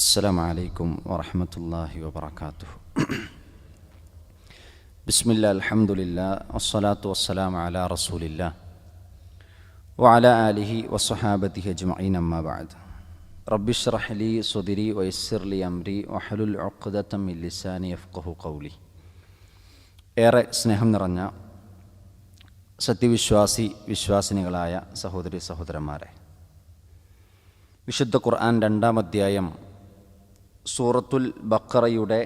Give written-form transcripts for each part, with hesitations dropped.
السلام عليكم ورحمة الله وبركاته. بسم الله الحمد لله والصلاة والسلام على رسول الله وعلى آله وصحابته أجمعين أما بعد. رب اشرح لي صدري ويسر لي أمري واحلل عقدة من لساني يفقهوا قولي. ഏറെ സ്നേഹം നിറഞ്ഞ വിശ്വാസിനികളായ സഹോദരി സഹോദരന്മാരെ, വിശുദ്ധ ഖുർആൻ 2-ാം അധ്യായം സൂറത്തുൽ ബഖറയുടെ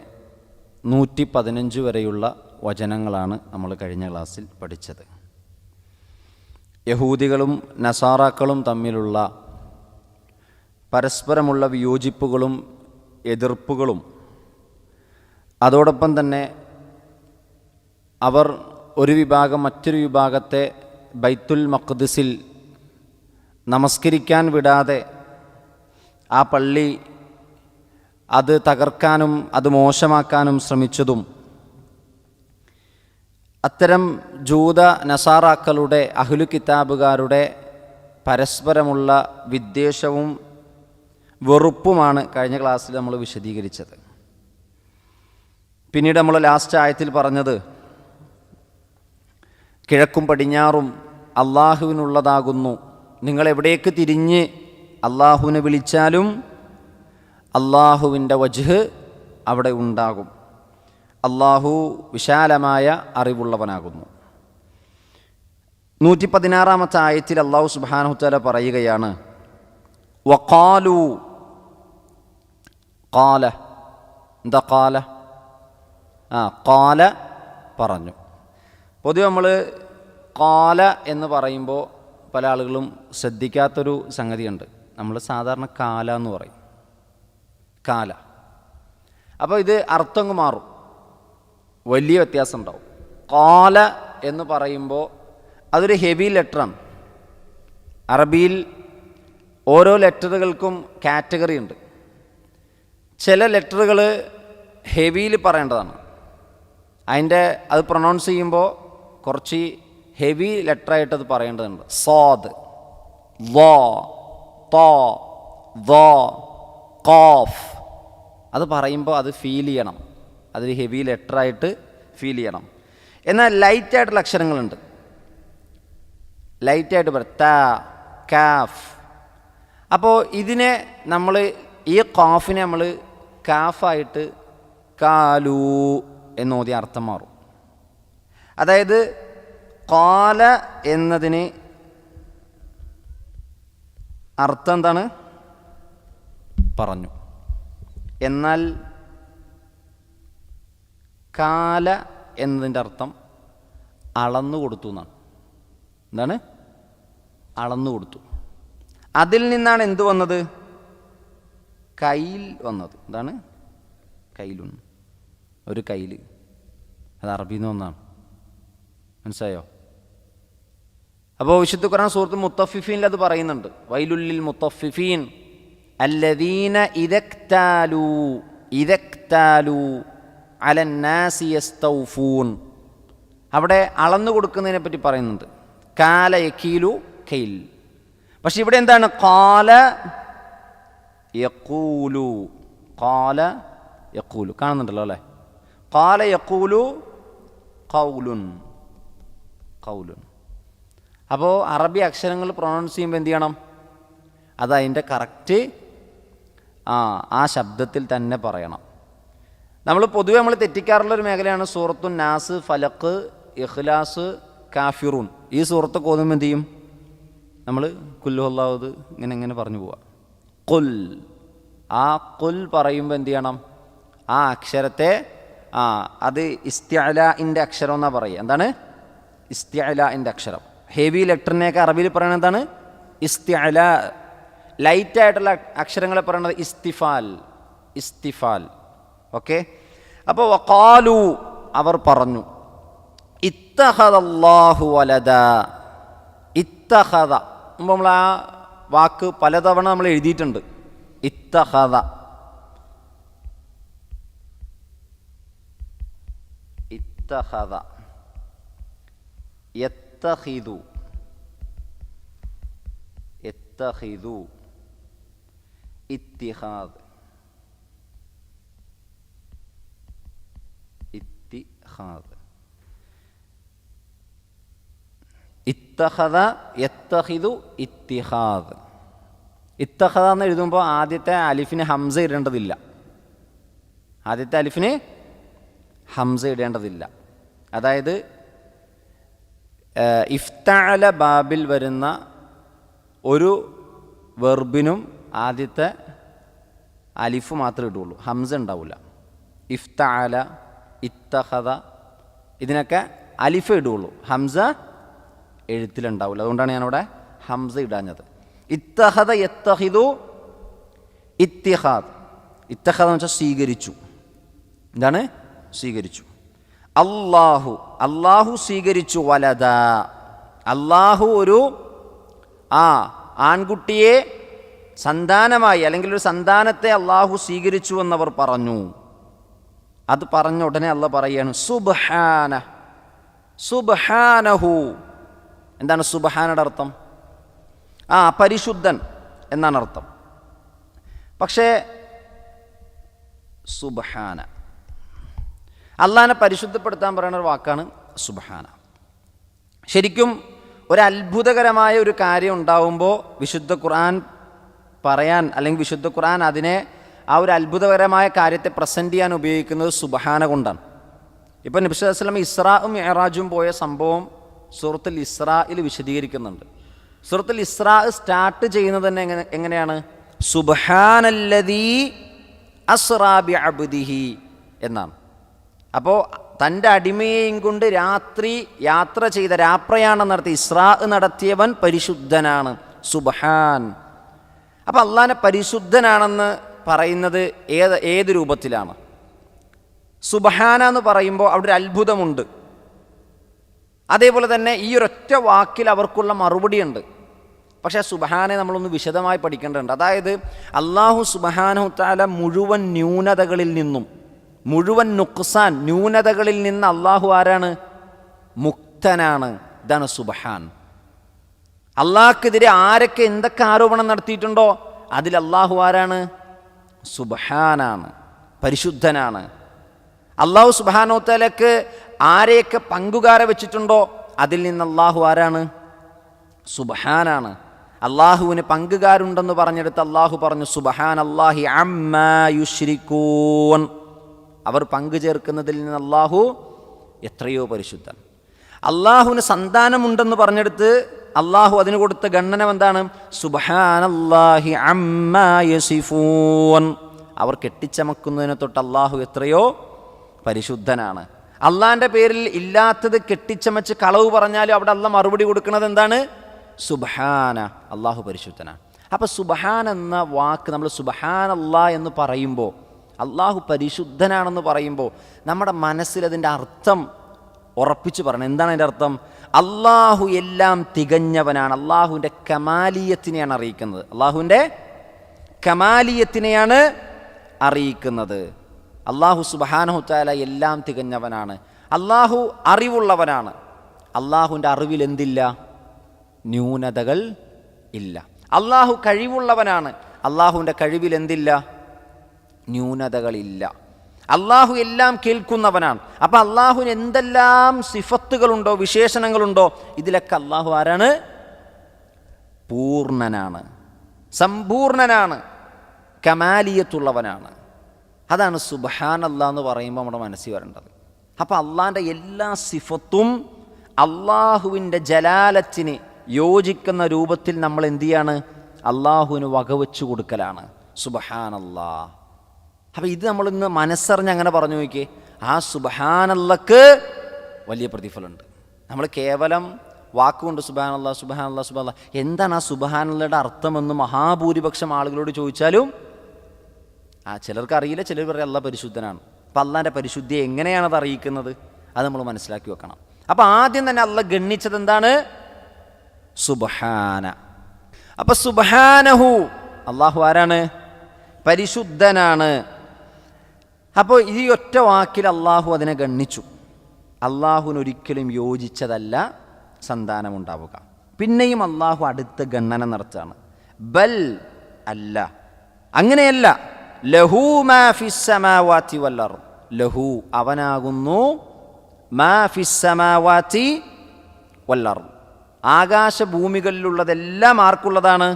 115 വരെയുള്ള വചനങ്ങളാണ് നമ്മൾ കഴിഞ്ഞ ക്ലാസ്സിൽ പഠിച്ചത്. യഹൂദികളും നസാറാക്കളും തമ്മിലുള്ള പരസ്പരമുള്ള വിയോജിപ്പുകളും എതിർപ്പുകളും, അതോടൊപ്പം തന്നെ അവർ ഒരു വിഭാഗം മറ്റൊരു വിഭാഗത്തെ ബൈത്തുൽ മഖ്ദിസിൽ നമസ്കരിക്കാൻ വിടാതെ ആ പള്ളി അത് തകർക്കാനും അത് മോശമാക്കാനും ശ്രമിച്ചതും, അത്തരം ജൂത നസാറാക്കളുടെ അഹ്ലു കിതാബുകാരുടെ പരസ്പരമുള്ള വിദ്വേഷവും വെറുപ്പുമാണ് കഴിഞ്ഞ ക്ലാസ്സിൽ നമ്മൾ വിശദീകരിച്ചത്. പിന്നീട് നമ്മൾ ലാസ്റ്റ് ആയത്തിൽ പറഞ്ഞത്, കിഴക്കും പടിഞ്ഞാറും അള്ളാഹുവിനുള്ളതാകുന്നു, നിങ്ങളെവിടേക്ക് തിരിഞ്ഞ് അള്ളാഹുവിനെ വിളിച്ചാലും അള്ളാഹുവിൻ്റെ വജ്ഹ് അവിടെ ഉണ്ടാകും, അള്ളാഹു വിശാലമായ അറിവുള്ളവനാകുന്നു. 116-ാമത്തെ ആയത്തിൽ അള്ളാഹു സുബ്ഹാനഹു തആല പറയുകയാണ്, വഖാലു, ഖാല, എന്താ ഖാല? ഖാല പറഞ്ഞു. പൊതുവെ നമ്മൾ ഖാല എന്ന് പറയുമ്പോൾ പല ആളുകളും ശ്രദ്ധിക്കാത്തൊരു സംഗതിയുണ്ട്. നമ്മൾ സാധാരണ കാല എന്ന് പറയും, കാല. അപ്പോൾ ഇത് അർത്ഥം മാറും, വലിയ വ്യത്യാസം ഉണ്ടാവും. ഖാല എന്ന് പറയുമ്പോൾ അതൊരു ഹെവി ലെറ്ററാണ്. അറബിയിൽ ഓരോ ലെറ്ററുകൾക്കും കാറ്റഗറി ഉണ്ട്. ചില ലെറ്ററുകൾ ഹെവിയിൽ പറയേണ്ടതാണ്, അത് പ്രൊനൗൺസ് ചെയ്യുമ്പോൾ കുറച്ച് ഹെവി ലെറ്ററായിട്ട് അത് പറയേണ്ടതുണ്ട്. സാദ്, ള, ത, ള, ഖാഫ്, അത് പറയുമ്പോൾ അത് ഫീൽ ചെയ്യണം, അതൊരു ഹെവി ലെറ്ററായിട്ട് ഫീൽ ചെയ്യണം. എന്നാൽ ലൈറ്റായിട്ടുള്ള അക്ഷരങ്ങളുണ്ട്, ലൈറ്റായിട്ട് പറയും, ത, കാഫ്. അപ്പോൾ ഇതിനെ നമ്മൾ, ഈ ഖാഫിനെ നമ്മൾ കാഫായിട്ട് കാലു എന്നോതി അർത്ഥം മാറും. അതായത് ഖാല എന്നതിന് അർത്ഥം എന്താണ്? പറഞ്ഞു. എന്നാൽ കാല എന്നതിൻ്റെ അർത്ഥം അളന്നു കൊടുത്തു എന്നാണ്. എന്താണ്? അളന്നു കൊടുത്തു. അതിൽ നിന്നാണ് എന്ത് വന്നത്? കൈൽ വന്നത്. എന്താണ്? കൈലുൻ, ഒരു കൈല്. അത് അറബിയിൽ നിന്ന് ഒന്നാണ്. മനസ്സിലായോ? അപ്പോൾ വിശുദ്ധ ഖുർആൻ സൂറത്തുൽ മുത്തഫിഫീനിൽ അത് പറയുന്നുണ്ട്, വൈലുല്ലിൽ മുത്തഫിഫീൻ അല്ലദീന ഇദക്താലു അലന്നാസി യസ്തൗഫൂൻ. അവിടെ അളന്നു കൊടുക്കുന്നതിനെ പറ്റി പറയുന്നുണ്ട്, കാല യക്കീലു കൈൽ. പക്ഷെ ഇവിടെ എന്താണ്? ഖാല യഖൂലു, ഖാല യഖൂലു. കാണുന്നുണ്ടല്ലോ അല്ലേ? ഖാല യഖൂലു ഖൗലുൻ, ഖൗലുൻ. അപ്പോൾ അറബി അക്ഷരങ്ങൾ പ്രൊനൗൺസ് ചെയ്യുമ്പോൾ എന്ത് ചെയ്യണം? അത് അതിൻ്റെ കറക്റ്റ് ആ ശബ്ദത്തിൽ തന്നെ പറയണം. പൊതുവെ നമ്മൾ തെറ്റിക്കാറുള്ളൊരു മേഖലയാണ് സൂറത്തുൻ നാസ്, ഫലക്ക്, ഇഖ്ലാസ്, കാഫിറൂൻ. ഈ സൂറത്തൊക്കെ ഓതുമ്പോൾ എന്ത് ചെയ്യും? നമ്മൾ കുല്ലു അല്ലാഹു ഇങ്ങനെ പറഞ്ഞു പോവുക. ഖുൽ, ആ ഖുൽ പറയുമ്പോൾ എന്ത് ചെയ്യണം? ആ അക്ഷരത്തെ അത് ഇസ്തിഅലാഇൻ്റെ അക്ഷരം എന്നാണ് പറയുക. എന്താണ്? ഇസ്തിഅലാഇൻ്റെ അക്ഷരം. ഹെവി ലെറ്ററിനെയൊക്കെ അറബിയിൽ പറയുന്നത് എന്താണ്? ഇസ്തിഅലാ. ലൈറ്റായിട്ടുള്ള അക്ഷരങ്ങളെ പറയുന്നത് ഇസ്തിഫാൽ, ഇസ്തിഫാൽ. ഓക്കെ. അപ്പോൾ വഖാലു, അവർ പറഞ്ഞു, ഇത്തഖദല്ലാഹു വലദ. ഇത്തഖദ, നമ്മൾ ആ വാക്ക് പലതവണ നമ്മൾ എഴുതിയിട്ടുണ്ട്. ഇത്തഖദ, ഇത്തഖദ, യത്തഖിദു, യത്തഖിദു, ഇത്തിഹാദ്. ഇത്തിഖാദ്. ഇത്തഖദ യത്തഖിദു ഇത്തിഖാദ്. ഇത്തഖദ എന്ന് എഴുതുമ്പോൾ ആദ്യത്തെ അലിഫിന് ഹംസ ഇടേണ്ടതില്ല. ആദ്യത്തെ അലിഫിന് ഹംസ ഇടേണ്ടതില്ല. അതായത് ഇഫ്തഅല ബാബിൽ വരുന്ന ഒരു വെർബിനും ആദ്യത്തെ അലിഫ് മാത്രമേ ഇടുള്ളൂ, ഹംസ ഉണ്ടാവില്ല. ഇഫ്തഅല, ഇത്തഖദ ഇതിനൊക്കെ അലിഫ് ഇടുള്ളൂ, ഹംസ എഴുത്തിലുണ്ടാവില്ല. അതുകൊണ്ടാണ് ഞാനിവിടെ ഹംസ ഇടാഞ്ഞത്. ഇത്തഖദ യത്തഖിദു ഇത്തിഖാദ്. ഇത്തഖദ എന്ന് വെച്ചാൽ സ്വീകരിച്ചു. എന്താണ്? സ്വീകരിച്ചു. അല്ലാഹു, അല്ലാഹു സ്വീകരിച്ചു. വലദ, അല്ലാഹു ഒരു ആൺകുട്ടിയെ സന്താനമായി അല്ലെങ്കിൽ ഒരു സന്താനത്തെ അല്ലാഹു സ്വീകരിച്ചു എന്നവർ പറഞ്ഞു. അത് പറഞ്ഞ ഉടനെ അല്ലാഹ് പറയാണ് സുബ്ഹാന, സുബ്ഹാനഹു. എന്താണ് സുബ്ഹാനയുടെ അർത്ഥം? പരിശുദ്ധൻ എന്നാണ് അർത്ഥം. പക്ഷേ സുബ്ഹാന, അള്ളാഹിനെ പരിശുദ്ധപ്പെടുത്താൻ പറയുന്ന ഒരു വാക്കാണ് സുബ്ഹാന. ശരിക്കും ഒരു അത്ഭുതകരമായ ഒരു കാര്യം ഉണ്ടാവുമ്പോൾ വിശുദ്ധ ഖുർആൻ പറയാൻ അല്ലെങ്കിൽ വിശുദ്ധ ഖുർആൻ അതിനെ ആ ഒരു അത്ഭുതകരമായ കാര്യത്തെ പ്രസൻറ്റ് ചെയ്യാൻ ഉപയോഗിക്കുന്നത് സുബ്ഹാന കൊണ്ടാണ്. ഇപ്പം നബി സല്ലല്ലാഹു അലൈഹി വസല്ലം ഇസ്രാഉം മിഅ്റാജും പോയ സംഭവം സൂറത്തുൽ ഇസ്രായിൽ വിശദീകരിക്കുന്നുണ്ട്. സൂറത്തുൽ ഇസ്രാ സ്റ്റാർട്ട് ചെയ്യുന്നത് തന്നെ എങ്ങനെയാണ്? സുബ്ഹാനല്ലദീ അസ്റാ ബിഅബ്ദിഹി എന്നാണ്. അപ്പോൾ തൻ്റെ അടിമയെയും കൊണ്ട് രാത്രി യാത്ര ചെയ്ത, രാപ്രയാണം നടത്തി ഇസ്രാ നടത്തിയവൻ പരിശുദ്ധനാണ്, സുബ്ഹാൻ. അപ്പം അള്ളാഹിനെ പരിശുദ്ധനാണെന്ന് പറയുന്നത് ഏത് രൂപത്തിലാണ്? സുബ്ഹാന എന്ന് പറയുമ്പോൾ അവിടെ ഒരു അത്ഭുതമുണ്ട്. അതേപോലെ തന്നെ ഈ ഒരൊറ്റ വാക്കിൽ അവർക്കുള്ള മറുപടിയുണ്ട്. പക്ഷേ സുബ്ഹാനെ നമ്മളൊന്ന് വിശദമായി പഠിക്കേണ്ടതുണ്ട്. അതായത് അല്ലാഹു സുബ്ഹാനഹു തആല മുഴുവൻ ന്യൂനതകളിൽ നിന്നും, മുഴുവൻ നുക്സാൻ ന്യൂനതകളിൽ നിന്ന് അള്ളാഹു ആരാണ്? മുക്തനാണ്. ഇതാണ് സുബ്ഹാൻ. അള്ളാഹ്ക്കെതിരെ ആരൊക്കെ എന്തൊക്കെ ആരോപണം നടത്തിയിട്ടുണ്ടോ അതിൽ അള്ളാഹു ആരാണ്? സുബ്ഹാനാണ്, പരിശുദ്ധനാണ്. അള്ളാഹു സുബ്ഹാനഹു തആലക്ക് ആരെയൊക്കെ പങ്കുകാരെ വെച്ചിട്ടുണ്ടോ അതിൽ നിന്ന് അള്ളാഹു ആരാണ്? സുബ്ഹാനാണ്. അള്ളാഹുവിന് പങ്കുകാരുണ്ടെന്ന് പറഞ്ഞെടുത്ത് അള്ളാഹു പറഞ്ഞു സുബ്ഹാനല്ലാഹി അമ്മാ യുശ്രികൂൻ. അവർ പങ്കു ചേർക്കുന്നതിൽ നിന്ന് അള്ളാഹു എത്രയോ പരിശുദ്ധൻ. അള്ളാഹുവിന് സന്താനമുണ്ടെന്ന് പറഞ്ഞെടുത്ത് അള്ളാഹു അതിന് കൊടുത്ത ഗണനം എന്താണ്? സുബ്ഹാനല്ലാഹി അമ്മാ യസിഫൂൻ. അവർ കെട്ടിച്ചമക്കുന്നതിനെ തൊട്ട് അള്ളാഹു എത്രയോ പരിശുദ്ധനാണ്. അള്ളാഹിൻ്റെ പേരിൽ ഇല്ലാത്തത് കെട്ടിച്ചമച്ച് കളവ് പറഞ്ഞാലും അവിടെ അള്ളാഹ് മറുപടി കൊടുക്കുന്നത് എന്താണ്? സുബ്ഹാന, അള്ളാഹു പരിശുദ്ധനാണ്. അപ്പോൾ സുബ്ഹാൻ എന്ന വാക്ക് നമ്മൾ സുബ്ഹാനല്ലാ എന്ന് പറയുമ്പോൾ, അള്ളാഹു പരിശുദ്ധനാണെന്ന് പറയുമ്പോൾ നമ്മുടെ മനസ്സിൽ അതിൻ്റെ അർത്ഥം ഉറപ്പിച്ച് പറയണം. എന്താണ് അതിൻ്റെ അർത്ഥം? അള്ളാഹു എല്ലാം തികഞ്ഞവനാണ്. അള്ളാഹുവിൻ്റെ കമാലിയത്തിനെയാണ് അറിയിക്കുന്നത്. അള്ളാഹുവിൻ്റെ കമാലിയത്തിനെയാണ് അറിയിക്കുന്നത്. അള്ളാഹു സുബ്ഹാനഹു തആല എല്ലാം തികഞ്ഞവനാണ്. അള്ളാഹു അറിവുള്ളവനാണ്. അള്ളാഹുവിൻ്റെ അറിവിൽ എന്തില്ല? ന്യൂനതകൾ ഇല്ല. അള്ളാഹു കഴിവുള്ളവനാണ്. അള്ളാഹുവിൻ്റെ കഴിവിൽ എന്തില്ല? ന്യൂനതകളില്ല. അള്ളാഹു എല്ലാം കേൾക്കുന്നവനാണ്. അപ്പം അള്ളാഹുവിന് എന്തെല്ലാം സിഫത്തുകളുണ്ടോ, വിശേഷണങ്ങളുണ്ടോ, ഇതിലൊക്കെ അള്ളാഹു ആരാണ്? പൂർണ്ണനാണ്, സമ്പൂർണനാണ്, കമാലിയത്തുള്ളവനാണ്. അതാണ് സുബ്ഹാനല്ലാ എന്ന് പറയുമ്പോൾ നമ്മുടെ മനസ്സിൽ വരേണ്ടത്. അപ്പം അള്ളാഹിൻ്റെ എല്ലാ സിഫത്തും അള്ളാഹുവിൻ്റെ ജലാലത്തിന് യോജിക്കുന്ന രൂപത്തിൽ നമ്മൾ എന്തു ചെയ്യാണ്? അള്ളാഹുവിന് വകവെച്ചു കൊടുക്കലാണ് സുബ്ഹാനല്ലാ. അപ്പം ഇത് നമ്മളിന്ന് മനസ്സറിഞ്ഞ് അങ്ങനെ പറഞ്ഞു നോക്കിയേ, ആ സുബ്ഹാനല്ലക്ക് വലിയ പ്രതിഫലമുണ്ട്. നമ്മൾ കേവലം വാക്കുകൊണ്ട് സുബ്ഹാനല്ലാ സുബ്ഹാനല്ലാ സുബ്ഹാനല്ലാ, എന്താണ് ആ സുബ്ഹാനല്ലയുടെ അർത്ഥമെന്ന് മഹാഭൂരിപക്ഷം ആളുകളോട് ചോദിച്ചാലും ചിലർക്ക് അറിയില്ല, ചിലർ പറയും അല്ലാഹ് പരിശുദ്ധനാണ്. അപ്പം അള്ളാഹിൻ്റെ പരിശുദ്ധിയെ എങ്ങനെയാണത് അറിയിക്കുന്നത്? അത് നമ്മൾ മനസ്സിലാക്കി വെക്കണം. അപ്പം ആദ്യം തന്നെ അള്ളാഹ് ഗണ്ണിച്ചത് എന്താണ്? സുബ്ഹാന. അപ്പം സുബ്ഹാനഹു, അള്ളാഹു ആരാണ്? പരിശുദ്ധനാണ്. അപ്പോൾ ഈ ഒറ്റ വാക്കിൽ അള്ളാഹു അതിനെ ഗണ്ണിച്ചു. അള്ളാഹുവിനൊരിക്കലും യോജിച്ചതല്ല സന്താനമുണ്ടാവുക. പിന്നെയും അള്ളാഹു അടുത്ത ഗണന നടത്തുകയാണ്. ബൽ, അല്ല, അങ്ങനെയല്ല. ലഹു മാ ഫിസ് സമാവാതി വൽ അർദ്, ലഹു അവനാകുന്നു മാ ഫിസ്സമാവാതി വൽ അർദ് ആകാശഭൂമികളിലുള്ളതെല്ലാം ആർക്കുള്ളതാണ്?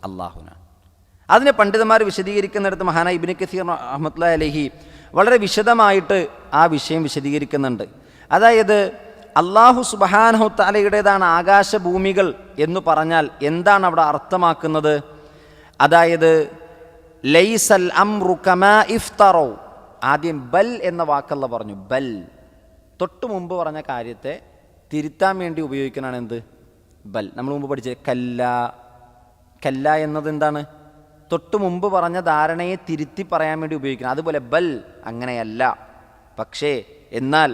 അല്ലാഹുവിനാണ്. അതിനെ പണ്ഡിതന്മാർ വിശദീകരിക്കുന്നിടത്ത് മഹാനായ ഇബ്നു കസീർ റഹ്മത്തുള്ളാഹി അലൈഹി വളരെ വിശദമായിട്ട് ആ വിഷയം വിശദീകരിക്കുന്നുണ്ട്. അതായത് അല്ലാഹു സുബ്ഹാനഹു തആലയുടേതാണ് ആകാശഭൂമികൾ എന്ന് പറഞ്ഞാൽ എന്താണ് അവിടെ അർത്ഥമാക്കുന്നത്? അതായത് ലൈസൽ അംറു കമാ ഇഫ്തറു, ആദ്യം ബൽ എന്ന വാക്കല്ല പറഞ്ഞു. ബൽ തൊട്ട് മുമ്പ് പറഞ്ഞ കാര്യത്തെ തിരുത്താൻ വേണ്ടി ഉപയോഗിക്കുന്നതാണ് എന്ത്? ബൽ. നമ്മൾ മുമ്പ് പഠിച്ചത് കല്ല. കല്ല എന്നത് എന്താണ്? തൊട്ട് മുമ്പ് പറഞ്ഞ ധാരണയെ തിരുത്തി പറയാൻ വേണ്ടി ഉപയോഗിക്കണം. അതുപോലെ ബൽ അങ്ങനെയല്ല, പക്ഷേ, എന്നാൽ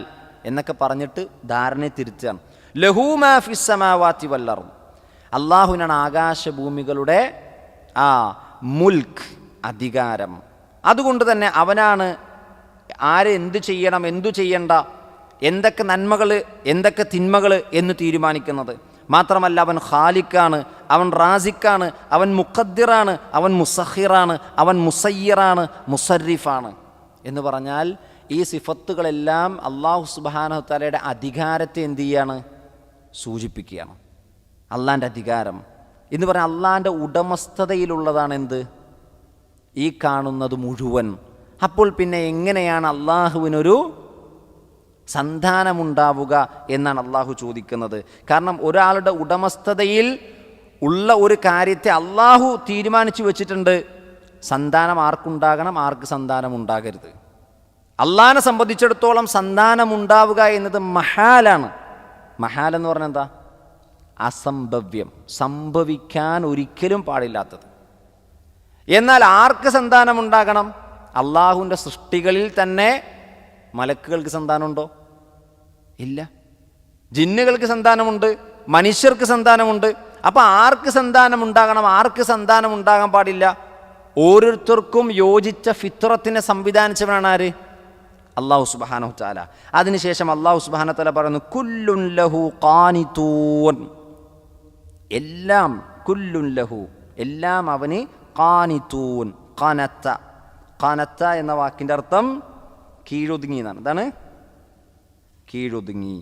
എന്നൊക്കെ പറഞ്ഞിട്ട് ധാരണയെ തിരുത്തുകയാണ്. ലഹു മാ ഫിസ് സമാവാതി വൽ അർദ് അല്ലാഹുവിനാണ് ആകാശഭൂമികളുടെ മുൽക്ക്, അധികാരം. അതുകൊണ്ട് തന്നെ അവനാണ് ആരെ എന്തു ചെയ്യണം, എന്തു ചെയ്യണ്ട, എന്തൊക്കെ നന്മകൾ എന്തൊക്കെ തിന്മകൾ എന്ന് തീരുമാനിക്കുന്നത്. മാത്രമല്ല അവൻ ഖാലിക്കാണ്, അവൻ റാസിക്കാണ്, അവൻ മുഖദ്ദിറാണ്, അവൻ മുസഖിറാണ്, അവൻ മുസയ്യിറാണ്, മുസർരിഫാണ് എന്ന് പറഞ്ഞാൽ ഈ സിഫത്തുകളെല്ലാം അല്ലാഹു സുബ്ഹാനഹു തആലയുടെ അധികാരത്തെ എന്ത് ചെയ്യാണ്? സൂചിപ്പിക്കുകയാണ്. അള്ളാൻ്റെ അധികാരം എന്ന് പറഞ്ഞാൽ അള്ളാൻ്റെ ഉടമസ്ഥതയിലുള്ളതാണ് എന്ത്? ഈ കാണുന്നത് മുഴുവൻ. അപ്പോൾ പിന്നെ എങ്ങനെയാണ് അള്ളാഹുവിനൊരു സന്താനമുണ്ടാവുക എന്നാണ് അള്ളാഹു ചോദിക്കുന്നത്. കാരണം ഒരാളുടെ ഉടമസ്ഥതയിൽ ഉള്ള ഒരു കാര്യത്തെ അള്ളാഹു തീരുമാനിച്ചു വെച്ചിട്ടുണ്ട്. സന്താനം ആർക്കുണ്ടാകണം, ആർക്ക് സന്താനം ഉണ്ടാകരുത്. അള്ളാഹിനെ സംബന്ധിച്ചിടത്തോളം സന്താനമുണ്ടാവുക എന്നത് മഹാലാണ്. മഹാൽ എന്ന് പറഞ്ഞാൽ എന്താ? അസംഭവ്യം, സംഭവിക്കാൻ ഒരിക്കലും പാടില്ലാത്തത്. എന്നാൽ ആർക്ക് സന്താനമുണ്ടാകണം? അള്ളാഹുവിൻ്റെ സൃഷ്ടികളിൽ തന്നെ മലക്കുകൾക്ക് സന്താനമുണ്ടോ? ഇല്ല. ജിന്നുകൾക്ക് സന്താനമുണ്ട്, മനുഷ്യർക്ക് സന്താനമുണ്ട്. അപ്പം ആർക്ക് സന്താനം ഉണ്ടാകണം, ആർക്ക് സന്താനം ഉണ്ടാകാൻ പാടില്ല? ഓരോരുത്തർക്കും യോജിച്ച ഫിത്രത്തിനെ സംവിധാനിച്ചവനാണ് ആര്? അല്ലാഹു സുബ്ഹാനഹു തആല. അതിനുശേഷം അല്ലാഹു സുബ്ഹാനഹു തആല പറയുന്നു കുല്ലുൻ ലഹു ഖാനിതൂൻ, എല്ലാം കുല്ലുൻ ലഹു, എല്ലാം അവന് ഖാനിതൂൻ. ഖനത്ത, ഖനത്ത എന്ന വാക്കിൻ്റെ അർത്ഥം കീഴൊതുങ്ങി എന്നാണ്. എന്താണ്? കീഴൊതുങ്ങി.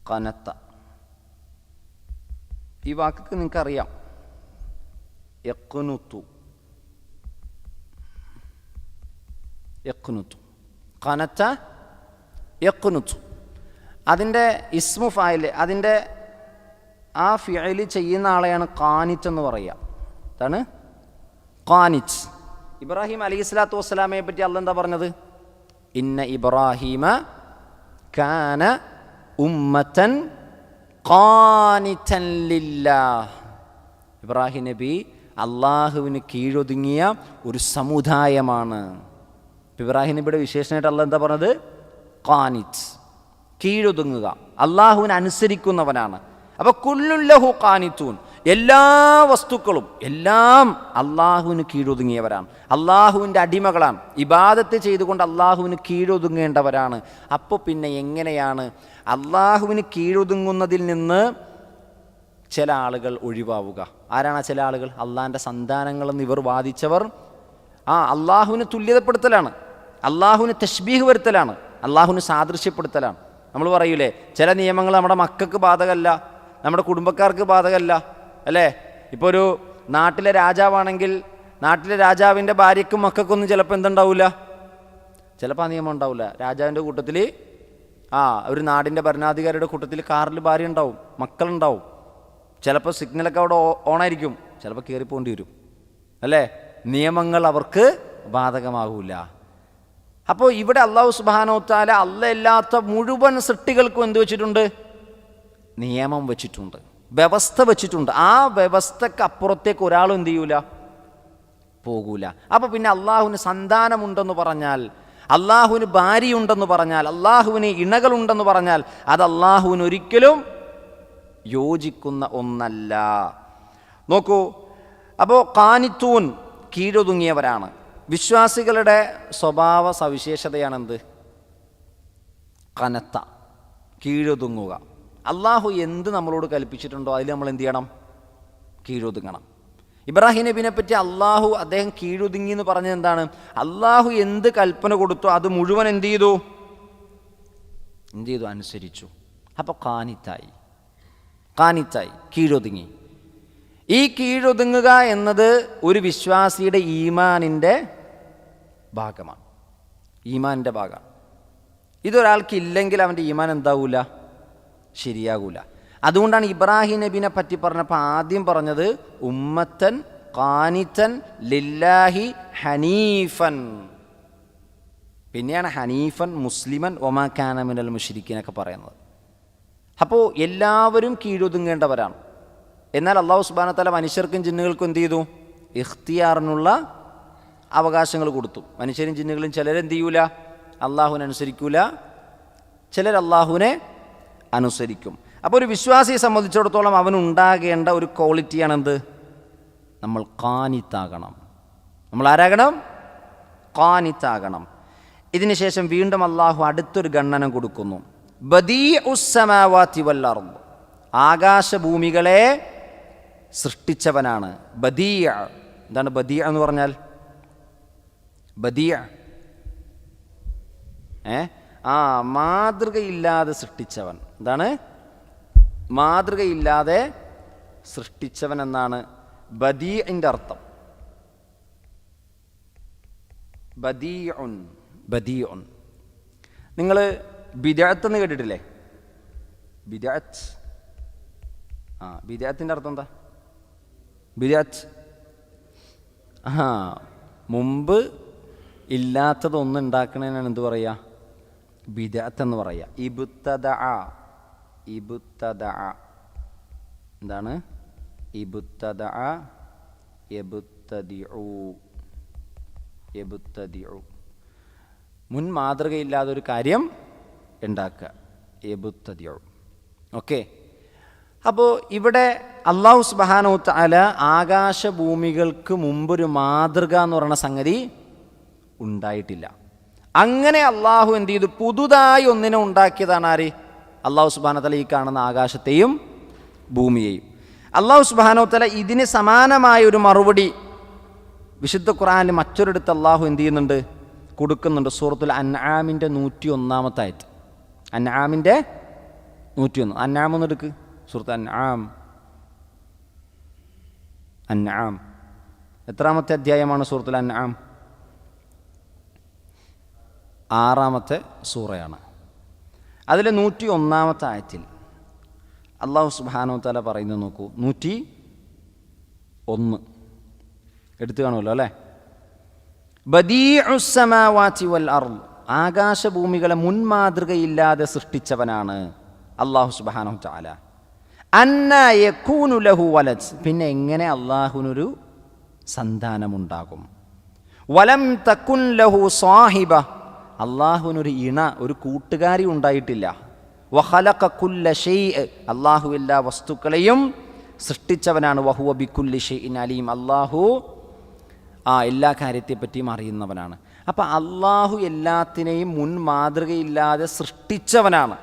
ഖനത്ത ഈ വാക്ക് നിങ്ങൾക്കറിയാം. യഖ്നുതു, യഖ്നുതു, ഖനത്ത യഖ്നുതു. അതിൻ്റെ ഇസ്മു ഫായിൽ, അതിൻ്റെ ആ ഫിഅൽ ചെയ്യുന്ന ആളെയാണ് ഖാനിത്ത് എന്ന് പറയുക. അതാണ് ഖാനിത്ത്. ഇബ്രാഹിം അലൈഹി സ്വലാത്തു വസ്സലാമയെ പറ്റി അല്ലാഹ് എന്താ പറഞ്ഞത്? ഇന്ന ഇബ്രാഹീമ കാന ഉമ്മത്തൻ ഖാനിതൻ ലില്ലാഹ്. ഇബ്രാഹിം നബി അള്ളാഹുവിന് കീഴൊതുങ്ങിയ ഒരു സമുദായമാണ്. ഇബ്രാഹിം നബിയുടെ വിശേഷണമായിട്ട് അല്ലാഹ് എന്താ പറഞ്ഞത്? ഖാനിത്ത്, കീഴൊതുങ്ങുക, അള്ളാഹുവിനെ അനുസരിക്കുന്നവനാണ്. അപ്പോൾ കുല്ലുൻ ലഹു ഖാനിതൂൻ, എല്ലാ വസ്തുക്കളും എല്ലാം അള്ളാഹുവിന് കീഴൊതുങ്ങിയവരാണ്, അള്ളാഹുവിൻ്റെ അടിമകളാണ്, ഇബാദത്ത് ചെയ്തുകൊണ്ട് അള്ളാഹുവിന് കീഴൊതുങ്ങേണ്ടവരാണ്. അപ്പോൾ പിന്നെ എങ്ങനെയാണ് അള്ളാഹുവിന് കീഴൊതുങ്ങുന്നതിൽ നിന്ന് ചില ആളുകൾ ഒഴിവാവുക? ആരാണ് ആ ചില ആളുകൾ? അള്ളാഹിൻ്റെ സന്താനങ്ങളെന്ന് ഇവർ വാദിച്ചവർ അള്ളാഹുവിന് തുല്യതപ്പെടുത്തലാണ്, അള്ളാഹുവിന് തശ്ബീഹ് വരുത്തലാണ്, അള്ളാഹുവിന് സാദൃശ്യപ്പെടുത്തലാണ്. നമ്മൾ പറയൂലേ, ചില നിയമങ്ങൾ നമ്മുടെ മക്കൾക്ക് ബാധകമല്ല, നമ്മുടെ കുടുംബക്കാർക്ക് ബാധകമല്ല, അല്ലേ? ഇപ്പോൾ ഒരു നാട്ടിലെ രാജാവാണെങ്കിൽ നാട്ടിലെ രാജാവിൻ്റെ ഭാര്യയ്ക്കും മക്കൾക്കൊന്നും ചിലപ്പോൾ എന്തുണ്ടാവില്ല, ചിലപ്പോൾ ആ നിയമം ഉണ്ടാവില്ല. രാജാവിൻ്റെ കൂട്ടത്തിൽ ഒരു നാടിൻ്റെ ഭരണാധികാരിയുടെ കൂട്ടത്തിൽ കാറിൽ ഭാര്യ ഉണ്ടാവും, മക്കളുണ്ടാവും. ചിലപ്പോൾ സിഗ്നലൊക്കെ അവിടെ ഓണായിരിക്കും, ചിലപ്പോൾ കയറിപ്പോണ്ടി വരും, അല്ലേ? നിയമങ്ങൾ അവർക്ക് ബാധകമാകില്ല. അപ്പോൾ ഇവിടെ അല്ലാഹു സുബ്ഹാനഹു തആല അല്ലാത്ത മുഴുവൻ സൃഷ്ടികൾക്കും എന്ത് വെച്ചിട്ടുണ്ട്? നിയമം വെച്ചിട്ടുണ്ട്, വ്യവസ്ഥ വെച്ചിട്ടുണ്ട്. ആ വ്യവസ്ഥക്ക് അപ്പുറത്തേക്ക് ഒരാളും എന്ത് ചെയ്യൂല, പോകൂല. അപ്പോൾ പിന്നെ അള്ളാഹുവിന് സന്താനമുണ്ടെന്ന് പറഞ്ഞാൽ, അള്ളാഹുവിന് ഭാര്യയുണ്ടെന്ന് പറഞ്ഞാൽ, അള്ളാഹുവിന് ഇണകളുണ്ടെന്ന് പറഞ്ഞാൽ അത് അള്ളാഹുവിന് ഒരിക്കലും യോജിക്കുന്ന ഒന്നല്ല. നോക്കൂ, അപ്പോൾ ഖാനിത്തൂൻ കീഴൊതുങ്ങിയവരാണ്, വിശ്വാസികളുടെ സ്വഭാവ സവിശേഷതയാണെന്ത്? കനത്ത, കീഴൊതുങ്ങുക. അള്ളാഹു എന്ത് നമ്മളോട് കൽപ്പിച്ചിട്ടുണ്ടോ അതിൽ നമ്മൾ എന്ത് ചെയ്യണം? കീഴൊതുങ്ങണം. ഇബ്രാഹിം നബിനെ പറ്റി അദ്ദേഹം കീഴൊതുങ്ങി എന്ന് പറഞ്ഞത് എന്താണ്? അള്ളാഹു എന്ത് കൽപ്പന കൊടുത്തോ അത് മുഴുവൻ എന്ത് ചെയ്തു? അനുസരിച്ചു. അപ്പോൾ കാനിത്തായി, കീഴൊതുങ്ങി. ഈ കീഴൊതുങ്ങുക എന്നത് ഒരു വിശ്വാസിയുടെ ഈമാനിൻ്റെ ഭാഗമാണ്. ഇതൊരാൾക്ക് ഇല്ലെങ്കിൽ അവൻ്റെ ഈമാൻ എന്താവൂല? ശരിയാകൂല. അതുകൊണ്ടാണ് ഇബ്രാഹിം നബിനെ പറ്റി പറഞ്ഞപ്പോൾ ആദ്യം പറഞ്ഞത് ഉമ്മത്തൻ ഖാനിതൻ ലില്ലാഹി ഹനീഫൻ. പിന്നെയാണ് ഹനീഫൻ മുസ്ലിമൻ ഒമാ കാന മിനൽ മുശ്രിക്കീനൊക്കെ പറയുന്നത്. അപ്പോൾ എല്ലാവരും കീഴൊതുങ്ങേണ്ടവരാണ്. എന്നാൽ അള്ളാഹു സുബ്ഹാനഹു വ തആല മനുഷ്യർക്കും ജിന്നുകൾക്കും എന്ത് ചെയ്തു? ഇഖ്തിയാറിനുള്ള അവകാശങ്ങൾ കൊടുത്തു. മനുഷ്യരും ജിന്നുകളും ചിലരെന്ത് ചെയ്യൂല? അള്ളാഹുവിനെ അനുസരിക്കൂല, ചിലർ അള്ളാഹുവിനെ അനുസരിക്കും. അപ്പോൾ ഒരു വിശ്വാസിയെ സംബന്ധിച്ചിടത്തോളം അവനുണ്ടാകേണ്ട ഒരു ക്വാളിറ്റിയാണെന്ത്? നമ്മൾ ഖാനിത്താകണം. നമ്മൾ ആരാകണം? ഖാനിത്താകണം. ഇതിന് ശേഷം വീണ്ടും അള്ളാഹു അടുത്തൊരു ഗണ്ണനം കൊടുക്കുന്നു. ബദീഉസ് സമാവാതി വൽ അർദ്, ആകാശഭൂമികളെ സൃഷ്ടിച്ചവനാണ്. ബദീഅ, എന്താണ് ബദീഅ എന്ന് പറഞ്ഞാൽ? ബദീഅ മാതൃകയില്ലാതെ സൃഷ്ടിച്ചവൻ. എന്താണ്? മാതൃകയില്ലാതെ സൃഷ്ടിച്ചവൻ എന്നാണ് ബദീഇൻ്റെ അർത്ഥം. ബദീഉൻ. നിങ്ങൾ ബിദ്അത്ത് എന്ന് കേട്ടിട്ടില്ലേ? ബിദ്അത്ത്. ബിദ്അത്തിൻ്റെ അർത്ഥം എന്താ? ബിദ്അത്ത് മുമ്പ് ഇല്ലാത്തതൊന്നും ഉണ്ടാക്കണതിനാണ് എന്ത് പറയുക? ബിദ്അത്ത് എന്ന് പറയുക. ഇബ്തദഅ എന്താണ്? ഇബ്തദഅ യബ്തദിഉ, മുൻ മാതൃകയില്ലാതെ ഒരു കാര്യം ഉണ്ടാക്കുക. യബ്തദിഉ. ഓക്കെ. അപ്പോൾ ഇവിടെ അല്ലാഹു സുബ്ഹാനഹു വ തആല ആകാശഭൂമികൾക്ക് മുമ്പൊരു മാതൃക എന്ന് പറയുന്ന സംഗതി ഉണ്ടായിട്ടില്ല. അങ്ങനെ അള്ളാഹു എന്ത് ചെയ്തു? പുതുതായി ഒന്നിനെ ഉണ്ടാക്കിയതാണ് ആര്? അള്ളാഹു സുബ്ഹാനഹു വ തആല ഈ കാണുന്ന ആകാശത്തെയും ഭൂമിയെയും. അള്ളാഹു സുബ്ഹാനഹു വ തആല ഇതിന് സമാനമായ ഒരു മറുപടി വിശുദ്ധ ഖുർആനിൽ മറ്റൊരിടത്ത് അള്ളാഹു എന്ത് ചെയ്യുന്നുണ്ട്? കൊടുക്കുന്നുണ്ട്. സൂറത്തുൽ അൻആമിൻ്റെ 101-ാമത്തെ ആയത്ത്. അൻആമിൻ്റെ 101. അൻആം ഒന്ന് എടുക്ക്. സൂറത്ത് അൻആം എത്രാമത്തെ അധ്യായമാണ്? സൂറത്തുൽ അൻആം 6-ാമത്തെ സൂറയാണ്. അതിലെ 101-ാമത്തെ ആയത്തിൽ അല്ലാഹു സുബ്ഹാനഹു വ തആല പറയുന്നത് നോക്കൂ. 101 എടുത്തു കാണുമല്ലോ അല്ലേ? ബദീഉസ് സമാവാതി വൽ അർദ്, ആകാശഭൂമികളെ മുൻമാതൃകയില്ലാതെ സൃഷ്ടിച്ചവനാണ് അല്ലാഹു സുബ്ഹാനഹു വ തആല. അന്നാ യകൂനു ലഹു വലദ്, പിന്നെ എങ്ങനെ അല്ലാഹുവിനൊരു സന്താനമുണ്ടാകും? വലം തകുൻ ലഹു സാഹിബ, അല്ലാഹുവിനൊരു ഇണ, ഒരു കൂട്ടുകാരി ഉണ്ടായിട്ടില്ല. വഖലഖ കുല്ല ഷൈഅ, അല്ലാഹു എല്ലാ വസ്തുക്കളെയും സൃഷ്ടിച്ചവനാണ്. വഹുവ ബികുല്ലി ഷൈഇൻ അലീം, അല്ലാഹു എല്ലാ കാര്യത്തെപ്പറ്റിയും അറിയുന്നവനാണ്. അപ്പം അല്ലാഹു എല്ലാത്തിനെയും മുൻ മാതൃകയില്ലാതെ സൃഷ്ടിച്ചവനാണ്.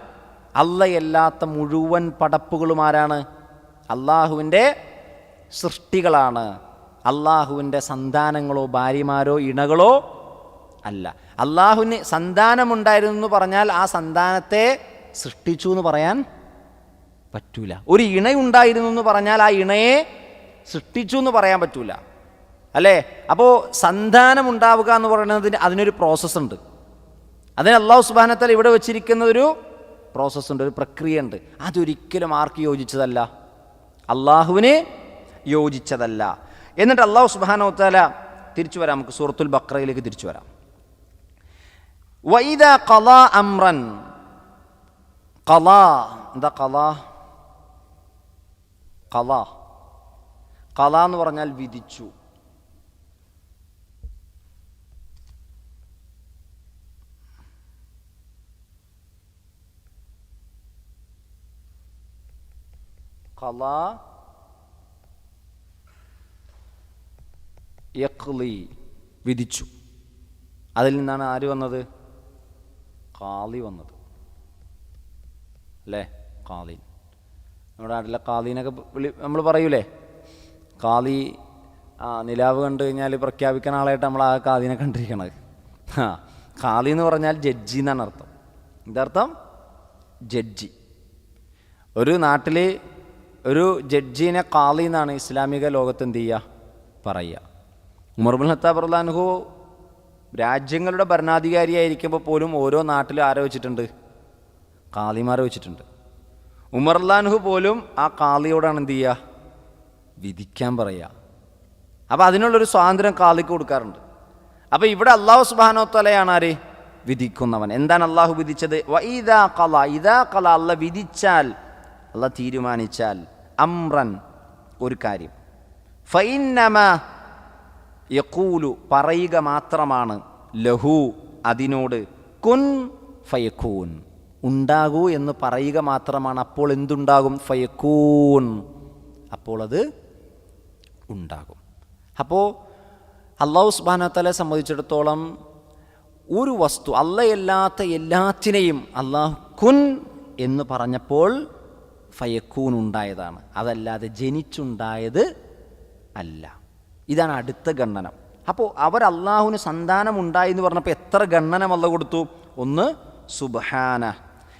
അല്ലാത്ത മുഴുവൻ പടപ്പുകളും ആരാണ്? അല്ലാഹുവിൻ്റെ സൃഷ്ടികളാണ്. അല്ലാഹുവിൻ്റെ സന്താനങ്ങളോ ഭാര്യമാരോ ഇണകളോ അല്ല. അല്ലാഹുവിന് സന്താനമുണ്ടായിരുന്നു എന്ന് പറഞ്ഞാൽ ആ സന്താനത്തെ സൃഷ്ടിച്ചു എന്ന് പറയാൻ പറ്റൂല. ഒരു ഇണയുണ്ടായിരുന്നു എന്ന് പറഞ്ഞാൽ ആ ഇണയെ സൃഷ്ടിച്ചു എന്ന് പറയാൻ പറ്റൂല, അല്ലേ? അപ്പോൾ സന്താനം ഉണ്ടാവുക എന്ന് പറയുന്നതിന് അതിനൊരു പ്രോസസ്സുണ്ട്. അതിന് അല്ലാഹു സുബ്ഹാനഹു വ തആല ഇവിടെ വെച്ചിരിക്കുന്നതൊരു പ്രോസസ്സുണ്ട്, ഒരു പ്രക്രിയ ഉണ്ട്. അതൊരിക്കലും ആർക്ക് യോജിച്ചതല്ല? അള്ളാഹുവിന് യോജിച്ചതല്ല. എന്നിട്ട് അല്ലാഹു സുബ്ഹാനഹു വ തആല തിരിച്ചു വരാം, നമുക്ക് സൂറത്തുൽ ബഖറയിലേക്ക് തിരിച്ചു വരാം. വഇദാ ഖളാ അംറൻ, ഖളാ എന്താ? ഖളാ എന്ന് പറഞ്ഞാൽ വിധിച്ചു. ഖളാ യഖ്ളി, വിധിച്ചു. അതിൽ നിന്നാണ് ആര് വന്നത്? ഖാളി വന്നത് അല്ലേ? ഖാളി, നമ്മുടെ നാട്ടിലെ ഖാളീനൊക്കെ നമ്മൾ പറയൂലേ, ഖാളി നിലാവ് കണ്ടു കഴിഞ്ഞാൽ പ്രഖ്യാപിക്കുന്ന ആളായിട്ട് നമ്മൾ ആ ഖാദീനെ കണ്ടിരിക്കണത്. ഖാദി എന്ന് പറഞ്ഞാൽ ജഡ്ജി എന്നാണ് അർത്ഥം. ഇതർത്ഥം ജഡ്ജി. ഒരു നാട്ടിൽ ഒരു ജഡ്ജിനെ ഖാദി എന്നാണ് ഇസ്ലാമിക ലോകത്ത് എന്ത് ചെയ്യുക, പറയുക. ഉമർ ഇബ്നുൽ ഖത്താബ് റളിയല്ലാഹു അൻഹു രാജ്യങ്ങളുടെ ഭരണാധികാരിയായിരിക്കുമ്പോൾ പോലും ഓരോ നാട്ടിലും ആരെ വെച്ചിട്ടുണ്ട്? ഖാദിമാരെ വെച്ചിട്ടുണ്ട്. ഉമർ റളിയല്ലാഹു അൻഹു പോലും ആ ഖാദിയോടാണ് എന്ത് ചെയ്യുക, വിധിക്കാൻ പറയുക. അപ്പോൾ അതിനുള്ളൊരു സ്വാതന്ത്ര്യം ഖാദിക്ക് കൊടുക്കാറുണ്ട്. അപ്പോൾ ഇവിടെ അല്ലാഹു സുബ്ഹാനഹു വ തആലയാണ് ആര്? വിധിക്കുന്നവൻ. എന്താണ് അല്ലാഹു വിധിച്ചത്? വഇദാ ഖള, ഇദാ ഖള, അല്ലാഹു വിധിച്ചാൽ, അല്ലാഹു തീരുമാനിച്ചാൽ, അംറൻ, ഒരു കാര്യം, ഫഇന്നമാ യഖൂലു, പറയുക മാത്രമാണ്, ലഹു, അതിനോട്, കുൻ ഫയകൂൻ, ഉണ്ടാകൂ എന്ന് പറയുക മാത്രമാണ്. അപ്പോൾ എന്തുണ്ടാകും? ഫയകൂൻ, അപ്പോൾ അത് ഉണ്ടാകും. അപ്പോൾ അല്ലാഹു സുബ്ഹാനഹു വ തആലയെ സംബന്ധിച്ചിടത്തോളം ഒരു വസ്തു, അല്ലാത്ത എല്ലാത്തിനെയും അല്ലാഹു കുൻ എന്ന് പറഞ്ഞപ്പോൾ ഫയക്കൂൻ ഉണ്ടായതാണ്, അതല്ലാതെ ജനിച്ചുണ്ടായത് അല്ല. ഇതാണ് അടുത്ത ഗണ്ണനം. അപ്പോൾ അവർ അള്ളാഹുവിന് സന്താനം ഉണ്ടായി എന്ന് പറഞ്ഞപ്പോൾ എത്ര ഗണ്ണനം അല്ലാഹു കൊടുത്തു? ഒന്ന്, സുബ്ഹാന.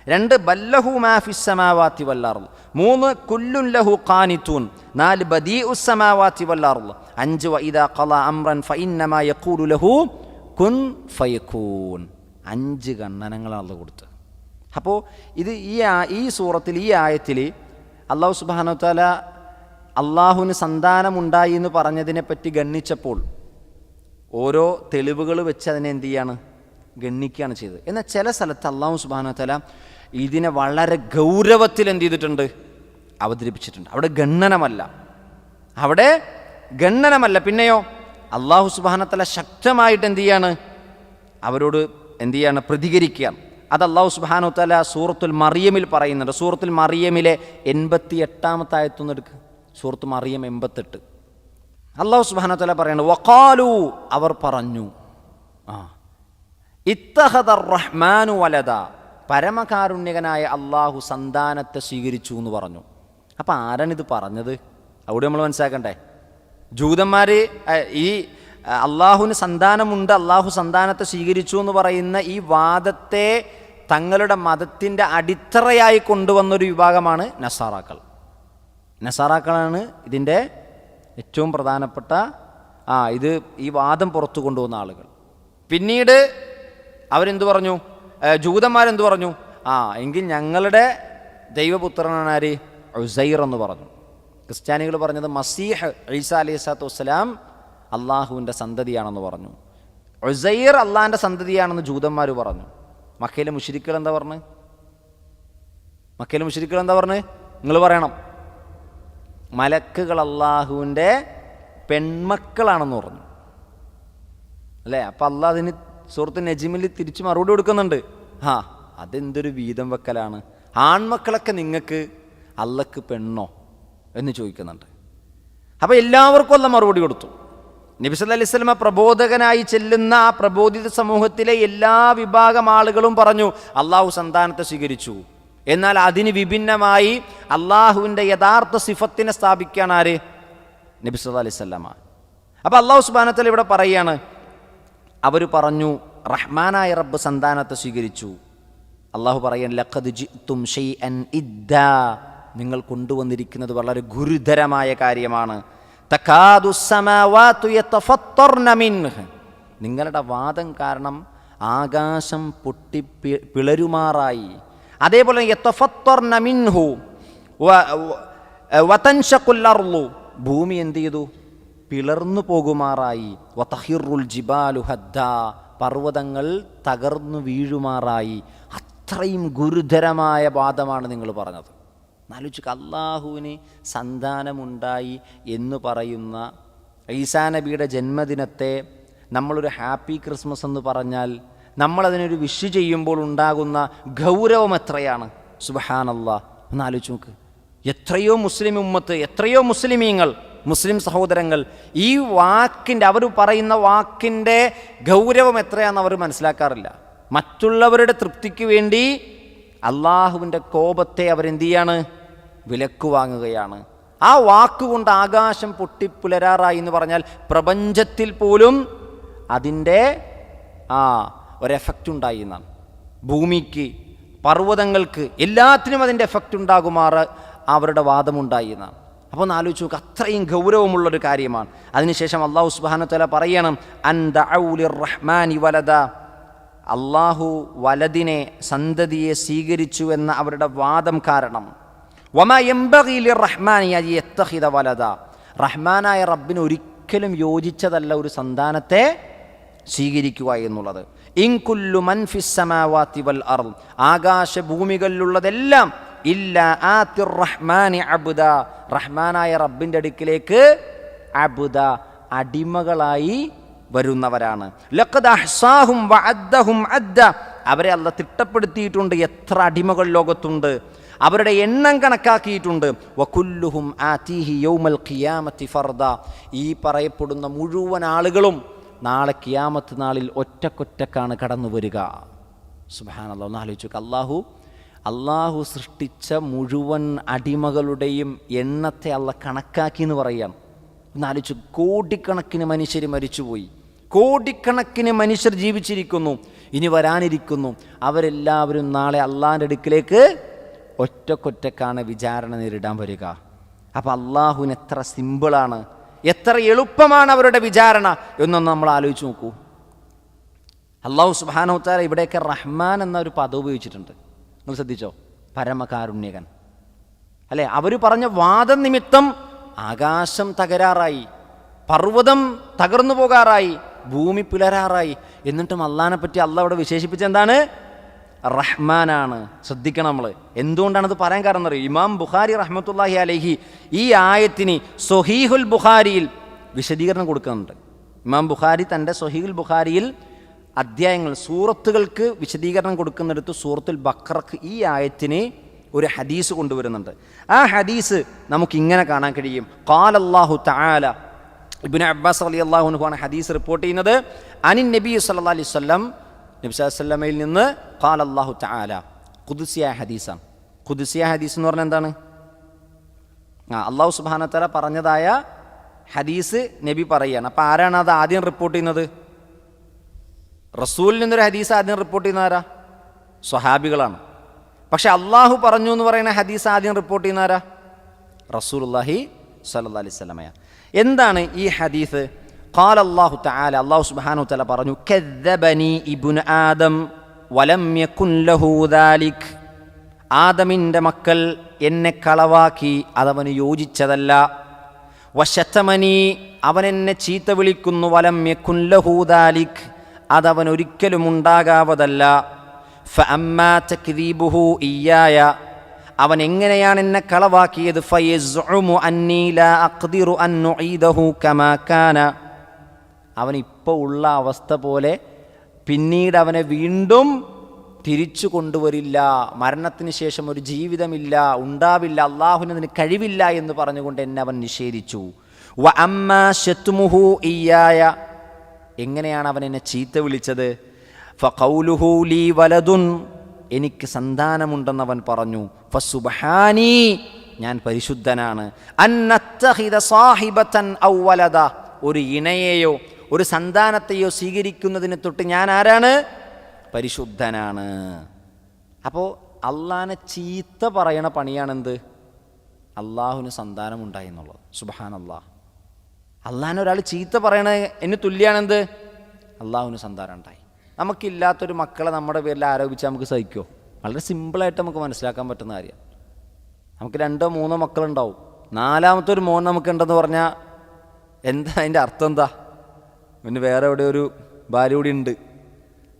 രണ്ട്, ബല്ലഹു മാ ഫിസ് സമാവാതി വൽ അർള്. മൂന്ന്, കുല്ലുൻ ലഹു ഖാനിതൂൻ. നാല്, ബദീഉസ് സമാവാതി വൽ അർള്. അഞ്ച്, വഇദാ ഖള അംറൻ ഫഇന്നമാ യഖൂലു ലഹു കുൻ ഫയകൂൻ. 5 ഗണ്ണനങ്ങളാണ് അല്ലാഹു കൊടുത്തത്. അപ്പോൾ ഇത് ഈ സൂറത്തിൽ, ഈ ആയത്തിൽ അല്ലാഹു സുബ്ഹാനഹു വ തആല അള്ളാഹുവിന് സന്താനമുണ്ടായി എന്ന് പറഞ്ഞതിനെ പറ്റി ഗണ്ണിച്ചപ്പോൾ ഓരോ തെളിവുകൾ വെച്ച് അതിനെ എന്ത് ചെയ്യാണ്? ഗണ്ണിക്കുകയാണ് ചെയ്തത്. എന്നാൽ ചില സ്ഥലത്ത് അല്ലാഹു സുബ്ഹാനഹു വ തആല ഇതിനെ വളരെ ഗൗരവത്തിൽ എന്ത് ചെയ്തിട്ടുണ്ട്? അവതരിപ്പിച്ചിട്ടുണ്ട്. അവിടെ ഗണ്ണനമല്ല. പിന്നെയോ അല്ലാഹു സുബ്ഹാനഹു വ തആല ശക്തമായിട്ട് എന്ത് ചെയ്യാണ്? അവരോട് എന്ത് ചെയ്യാണ്? പ്രതികരിക്കുകയാണ്. അത് അല്ലാഹു സുബ്ഹാനഹു വ തആല സൂറത്തുൽ മറിയമിൽ പറയുന്നുണ്ട്. സൂറത്തുൽ മറിയമിലെ 88-ാമത്തെ ആയത്തൊന്ന് എടുക്കുക. സൂറത്ത് മറിയം 88. അല്ലാഹു സുബ്ഹാനഹു വ തആല പറയുന്നത്, വഖാലു, അവർ പറഞ്ഞു, ഇത്തഖദർ റഹ്മാനു വലദ, പരമകാരുണ്യകനായ അള്ളാഹു സന്താനത്തെ സ്വീകരിച്ചു എന്ന് പറഞ്ഞു. അപ്പം ആരാണിത് പറഞ്ഞത്? അവിടെ നമ്മൾ മനസ്സിലാക്കണ്ടേ. ജൂതന്മാർ ഈ അള്ളാഹുവിന് സന്താനമുണ്ട്, അള്ളാഹു സന്താനത്തെ സ്വീകരിച്ചു എന്ന് പറയുന്ന ഈ വാദത്തെ തങ്ങളുടെ മതത്തിൻ്റെ അടിത്തറയായി കൊണ്ടുവന്നൊരു വിഭാഗമാണ് നസാറാക്കളാണ് ഇതിൻ്റെ ഏറ്റവും പ്രധാനപ്പെട്ട ഈ വാദം പുറത്തു കൊണ്ടുവന്ന ആളുകൾ. പിന്നീട് അവരെന്തു പറഞ്ഞു? ജൂതന്മാരെന്തു പറഞ്ഞു? എങ്കിൽ ഞങ്ങളുടെ ദൈവപുത്രനാണ് ആര്? ഉസൈർ എന്ന് പറഞ്ഞു. ക്രിസ്ത്യാനികൾ പറഞ്ഞത് മസീഹ് ഈസ അലൈഹിസ്സലാത്തു വസ്സലാം അള്ളാഹുവിൻ്റെ സന്തതിയാണെന്ന് പറഞ്ഞു. ഉസൈർ അള്ളാഹിൻ്റെ സന്തതിയാണെന്ന് ജൂതന്മാർ പറഞ്ഞു. മക്കയിലെ മുശ്രിക്കുകൾ എന്താ പറഞ്ഞു? നിങ്ങൾ പറയണം. മലക്കുകൾ അള്ളാഹുവിൻ്റെ പെൺമക്കളാണെന്ന് പറഞ്ഞു അല്ലേ? അപ്പം അള്ളാഹ് അതിന് സൂറത്ത് നജ്മിൽ തിരിച്ച് മറുപടി കൊടുക്കുന്നുണ്ട്. അതെന്തൊരു വീതം വെക്കലാണ്, ആൺമക്കളൊക്കെ നിങ്ങൾക്ക്, അള്ളക്ക് പെണ്ണോ എന്ന് ചോദിക്കുന്നുണ്ട്. അപ്പോൾ എല്ലാവർക്കും അള്ളാഹ് മറുപടി കൊടുത്തു. നബി സല്ലല്ലാഹു അലൈഹി വസല്ലം പ്രബോധകനായി ചെല്ലുന്ന ആ പ്രബോധിത സമൂഹത്തിലെ എല്ലാ വിഭാഗം ആളുകളും പറഞ്ഞു അള്ളാഹു സന്താനത്തെ സ്വീകരിച്ചു. എന്നാൽ അതിന് വിഭിന്നമായി അള്ളാഹുവിൻ്റെ യഥാർത്ഥ സിഫത്തിനെ സ്ഥാപിക്കുകയാണ് ആര്? നബി സല്ലല്ലാഹു അലൈഹി വസല്ലം. അപ്പോൾ അള്ളാഹു സുബ്ഹാനഹു വ തആല ഇവിടെ പറയുകയാണ്, അവർ പറഞ്ഞു റഹ്മാനായ റബ്ബ് സന്താനത്തെ സ്വീകരിച്ചു. അള്ളാഹു പറയാൻ, ലഖദ് ജിഅ്തും ശൈഅൻ ഇദ്ദാ, നിങ്ങൾ കൊണ്ടുവന്നിരിക്കുന്നത് വളരെ ഗുരുതരമായ കാര്യമാണ്. തകാദു സ്സമാവാതു യതഫത്തർന മിൻഹ്, നിങ്ങളുടെ വാദം കാരണം ആകാശം പൊട്ടി പിളരുമാറായി. അതേപോലെ യതഫത്തർന മിൻഹു വതൻശഖുൽ അർളു, ഭൂമി എന്ത് ചെയ്തു? പിളർന്നു പോകുമാറായി. വതഹിറുൽ ജിബാലു ഹദ്ദാ, പർവ്വതങ്ങൾ തകർന്നു വീഴുമാറായി. അത്രയും ഗുരുതരമായ വാദമാണ് നിങ്ങൾ പറഞ്ഞത്. ആലോചിക്കുക, അള്ളാഹുവിന് സന്താനമുണ്ടായി എന്ന് പറയുന്ന ഈസാ നബിയുടെ ജന്മദിനത്തെ നമ്മളൊരു ഹാപ്പി ക്രിസ്മസ് എന്ന് പറഞ്ഞാൽ നമ്മളതിനൊരു വിഷ് ചെയ്യുമ്പോൾ ഉണ്ടാകുന്ന ഗൗരവം എത്രയാണ്! സുബ്ഹാനല്ലാഹ്, ഒന്ന് ആലോചിച്ച് നോക്ക്. എത്രയോ മുസ്ലിം ഉമ്മത്ത്, എത്രയോ മുസ്ലിമീങ്ങൾ മുസ്ലിം സഹോദരങ്ങൾ, ഈ വാക്കിൻ്റെ, അവർ പറയുന്ന വാക്കിൻ്റെ ഗൗരവം എത്രയാണെന്ന് അവർ മനസ്സിലാക്കാറില്ല. മറ്റുള്ളവരുടെ തൃപ്തിക്ക് വേണ്ടി അള്ളാഹുവിൻ്റെ കോപത്തെ അവരെന്ത് ചെയ്യാണ്? വിലക്ക് വാങ്ങുകയാണ്. ആ വാക്കുകൊണ്ട് ആകാശം പൊട്ടിപ്പുലരാറായി എന്ന് പറഞ്ഞാൽ പ്രപഞ്ചത്തിൽ പോലും അതിൻ്റെ ഒരു എഫക്റ്റ് ഉണ്ടായി എന്നാണ്. ഭൂമിക്ക്, പർവ്വതങ്ങൾക്ക്, എല്ലാത്തിനും അതിൻ്റെ എഫക്റ്റ് ഉണ്ടാകുമാറ് അവരുടെ വാദമുണ്ടായി എന്നാണ്. അപ്പോൾ ഒന്ന് ആലോചിച്ച് നോക്കുക, അത്രയും ഗൗരവമുള്ളൊരു കാര്യമാണ്. അതിനുശേഷം അള്ളാഹു സുബ്ഹാനഹു വ തആല പറയണം, അൻ ദഅഉ ലിർറഹ്മാനി വലദ, അള്ളാഹു വലദിനെ, സന്തതിയെ സ്വീകരിച്ചു എന്ന അവരുടെ വാദം കാരണം, വമാ യംബഗി ലിർറഹ്മാനി അൻ യത്തഖിദ വലദ, റഹ്മാനായ റബ്ബിന് ഒരിക്കലും യോജിച്ചതല്ല ഒരു സന്താനത്തെ സ്വീകരിക്കുക എന്നുള്ളത്. ഇൻ കുല്ലു മൻ ഫിസ് സമാവാതി വൽ അർദ്, ആകാശഭൂമികളിലുള്ളതെല്ലാം ഇല്ല ആതിർ റഹ്മാനി അബ്ദ, റഹ്മാനായ റബ്ബിൻ്റെ അടുക്കിലേക്ക് അബ്ദ, അടിമകളായി വരുന്നവരാണ്. ലഖദ് അഹ്സാഹും വഅദ്ദഹും അദ്ദ, അവരെ അല്ലാഹു തിട്ടപ്പെടുത്തിയിട്ടുണ്ട്. എത്ര അടിമകൾ ലോകത്തുണ്ട്, അവരുടെ എണ്ണം കണക്കാക്കിയിട്ടുണ്ട്. വകുല്ലുഹും ആതീഹി യൗമൽ ഖിയാമത്തി ഫർദ, ഈ പറയപ്പെടുന്ന മുഴുവൻ ആളുകളും നാളെ ഖിയാമത്ത് നാളിൽ ഒറ്റക്കൊറ്റക്കാണ് കടന്നു വരിക. സുബ്ഹാനല്ലാഹ്, ഒന്ന് ആലോചിച്ചു. അള്ളാഹു സൃഷ്ടിച്ച മുഴുവൻ അടിമകളുടെയും എണ്ണത്തെ അള്ളാഹ് കണക്കാക്കി എന്ന് പറയാം. ഒന്ന് ആലോചിച്ചു. കോടിക്കണക്കിന് മനുഷ്യർ മരിച്ചുപോയി, കോടിക്കണക്കിന് മനുഷ്യർ ജീവിച്ചിരിക്കുന്നു, ഇനി വരാനിരിക്കുന്നു. അവരെല്ലാവരും നാളെ അള്ളാഹിൻ്റെ അടുക്കിലേക്ക് ഒറ്റക്കൊറ്റക്കാണ് വിചാരണ നേരിടാൻ വരിക. അപ്പം അള്ളാഹുവിന് എത്ര സിമ്പിളാണ്, എത്ര എളുപ്പമാണ് അവരുടെ വിചാരണ എന്നൊന്ന് നമ്മൾ ആലോചിച്ച് നോക്കൂ. അള്ളാഹു സുബ്ഹാനഹു വ തആല ഇവിടെയൊക്കെ റഹ്മാൻ എന്നൊരു പദം ഉപയോഗിച്ചിട്ടുണ്ട്. നിങ്ങൾ ശ്രദ്ധിച്ചോ? പരമകാരുണ്യകൻ അല്ലേ? അവർ പറഞ്ഞ വാദം നിമിത്തം ആകാശം തകരാറായി, പർവ്വതം തകർന്നു പോകാറായി, ഭൂമി പിളരാറായി. എന്നിട്ടും അള്ളാഹിനെ പറ്റി അള്ളാഹ് അവിടെ വിശേഷിപ്പിച്ച എന്താണ്? റഹ്മാനാണ്. ശ്രദ്ധിക്കണം നമ്മൾ. എന്തുകൊണ്ടാണത് പറയാൻ കാരണം എന്നറിയോ? ഇമാം ബുഖാരി റഹ്മത്തുള്ളാഹി അലൈഹി ഈ ആയത്തിന് സ്വഹീഹുൽ ബുഖാരിയിൽ വിശദീകരണം കൊടുക്കുന്നുണ്ട്. ഇമാം ബുഖാരി തൻ്റെ സ്വഹീഹുൽ ബുഖാരിയിൽ അധ്യായങ്ങൾ, സൂറത്തുകൾക്ക് വിശദീകരണം കൊടുക്കുന്നിടത്ത് സൂറത്തുൽ ബഖറക്ക് ഈ ആയത്തിന് ഒരു ഹദീസ് കൊണ്ടുവരുന്നുണ്ട്. ആ ഹദീസ് നമുക്കിങ്ങനെ കാണാൻ കഴിയും. ഖാലല്ലാഹു തആല, ഇബ്നു അബ്ബാസ് റളിയല്ലാഹു അൻഹു ആണ് ഹദീസ് റിപ്പോർട്ട് ചെയ്യുന്നത്. അനിൻ നബി സല്ലല്ലാഹു അലൈഹി വസല്ലം, നബി സല്ലല്ലാഹു അലൈഹി വസല്ലമയിൽ നിന്ന് ഖാലല്ലാഹു തആല, ഖുദ്സിയായ ഹദീസാണ്. ഖുദ്സിയായ ഹദീസ് എന്ന് പറഞ്ഞാൽ എന്താണ്? അല്ലാഹു സുബ്ഹാനഹു വ തആല പറഞ്ഞതായ ഹദീസ് നബി പറയുകയാണ്. അപ്പോൾ ആരാണ് അത് ആദ്യം റിപ്പോർട്ട് ചെയ്യുന്നത്? റസൂലിൽ നിന്നൊരു ഹദീസ് ആദ്യം റിപ്പോർട്ട് ചെയ്യുന്ന ആരാ? സ്വഹാബികളാണ്. പക്ഷെ അള്ളാഹു പറഞ്ഞു എന്ന് പറയുന്ന ഹദീസ് ആദ്യം റിപ്പോർട്ട് ചെയ്യുന്ന ആരാ? റസൂലുള്ളാഹി സ്വല്ലല്ലാഹി അലൈഹി വസല്ലമയ. എന്താണ് ഈ ഹദീസ്? ഖാല അല്ലാഹു തആല, അല്ലാഹു സുബ്ഹാനഹു വ തആല പറഞ്ഞു, കദ്ദബനി ഇബ്നു ആദം വലം യകുൻ ലഹു ദാലിക്, ആദമിൻ്റെ മക്കൾ എന്നെ കളവാക്കി, അതവന് യോജിച്ചതല്ല. വശതമനി, അവൻ എന്നെ ചീത്ത വിളിക്കുന്നു. വലം യകുൻ ലഹു ദാലിക്, അതവൻ ഒരിക്കലും ഉണ്ടാകാവതല്ല. ഫഅമ്മാ തക്ദീബുഹു ഇയ്യായ, അവൻ എങ്ങനെയാണ് എന്നെ കളവാക്കിയത്? ഫയസ്ഉമു അന്നീ ലാ അഖ്ദിറു അൻ നുഈദഹു കമാ കാന, അവൻ ഇപ്പോൾ ഉള്ള അവസ്ഥ പോലെ പിന്നീട് അവനെ വീണ്ടും തിരിച്ചു കൊണ്ടുവരില്ല, മരണത്തിന് ശേഷം ഒരു ജീവിതമില്ല, ഉണ്ടാവില്ല, അള്ളാഹുവിന് അതിന് കഴിവില്ല എന്ന് പറഞ്ഞുകൊണ്ട് എന്നെ അവൻ നിഷേധിച്ചു. വ അമ്മാ ശത്മുഹു ഇയ്യായ, എങ്ങനെയാണ് അവൻ എന്നെ ചീത്ത വിളിച്ചത്? ഫഖൗലുഹു ലീ വലദുൻ, എനിക്ക് സന്താനമുണ്ടെന്നവൻ പറഞ്ഞു. ഫസുബ്ഹാനി, ഞാൻ പരിശുദ്ധനാണ്. അന്നത്തഖിദ സാഹിബതൻ ഔ വലദ, ഒരു ഇണയെയോ ഒരു സന്താനത്തെയോ സ്വീകരിക്കുന്നതിന് തൊട്ട് ഞാൻ ആരാണ്? പരിശുദ്ധനാണ്. അപ്പോൾ അള്ളാഹിനെ ചീത്ത പറയണ പണിയാണെന്ത്? അള്ളാഹുവിന് സന്താനമുണ്ടായി എന്നുള്ളത്. സുബ്ഹാനല്ലാഹ്. അള്ളാഹിനെ ഒരാൾ ചീത്ത പറയണ എന്ന് തുല്യാണെന്ത്? അള്ളാഹുവിന് സന്താനം ഉണ്ടായി. നമുക്കില്ലാത്തൊരു മക്കളെ നമ്മുടെ പേരിൽ ആരോപിച്ചാൽ നമുക്ക് സഹിക്കുമോ? വളരെ സിമ്പിളായിട്ട് നമുക്ക് മനസ്സിലാക്കാൻ പറ്റുന്ന കാര്യമാണ്. നമുക്ക് 2 3 മക്കളുണ്ടാവും, 4ാമത്തെ ഒരു മോൻ നമുക്കുണ്ടെന്ന് പറഞ്ഞാൽ എന്താ അതിൻ്റെ അർത്ഥം? എന്താ? പിന്നെ വേറെ എവിടെയോ ഒരു ഭാര്യ കൂടി ഉണ്ട്,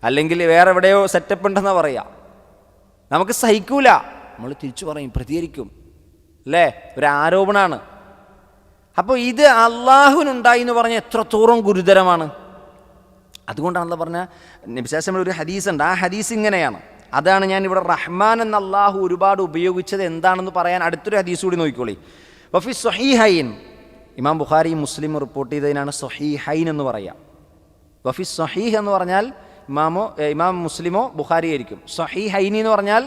അല്ലെങ്കിൽ വേറെ എവിടെയോ സെറ്റപ്പ് ഉണ്ടെന്നാണ് പറയുക. നമുക്ക് സഹിക്കൂല, നമ്മൾ തിരിച്ചു പറയും, പ്രതികരിക്കും അല്ലേ? ഒരു ആരോപണമാണ്. അപ്പോൾ ഇത് അള്ളാഹുവിനുണ്ടായി എന്ന് പറഞ്ഞാൽ എത്രത്തോളം ഗുരുതരമാണ്. അതുകൊണ്ടാണല്ലോ പറഞ്ഞ നബി സല്ലല്ലാഹു അലൈഹി വസല്ലം ഒരു ഹദീസ് ഉണ്ട്. ആ ഹദീസ് ഇങ്ങനെയാണ്. അതാണ് ഞാൻ ഇവിടെ റഹ്മാൻ എന്ന അള്ളാഹു ഒരുപാട് ഉപയോഗിച്ചത് എന്താണെന്ന് പറയാൻ അടുത്തൊരു ഹദീസ് കൂടി നോക്കിക്കോളി. വഫി സ്വഹീഹൈൻ, ഇമാം ബുഖാരി മുസ്ലിം റിപ്പോർട്ട് ചെയ്തതിനാണ് സ്വഹീഹൈൻ എന്ന് പറയുക. വഫി സ്വഹീഹ് എന്ന് പറഞ്ഞാൽ ഇമാം മുസ്ലിമോ ബുഖാരി ആയിരിക്കും. സ്വഹീഹൈനി എന്ന് പറഞ്ഞാൽ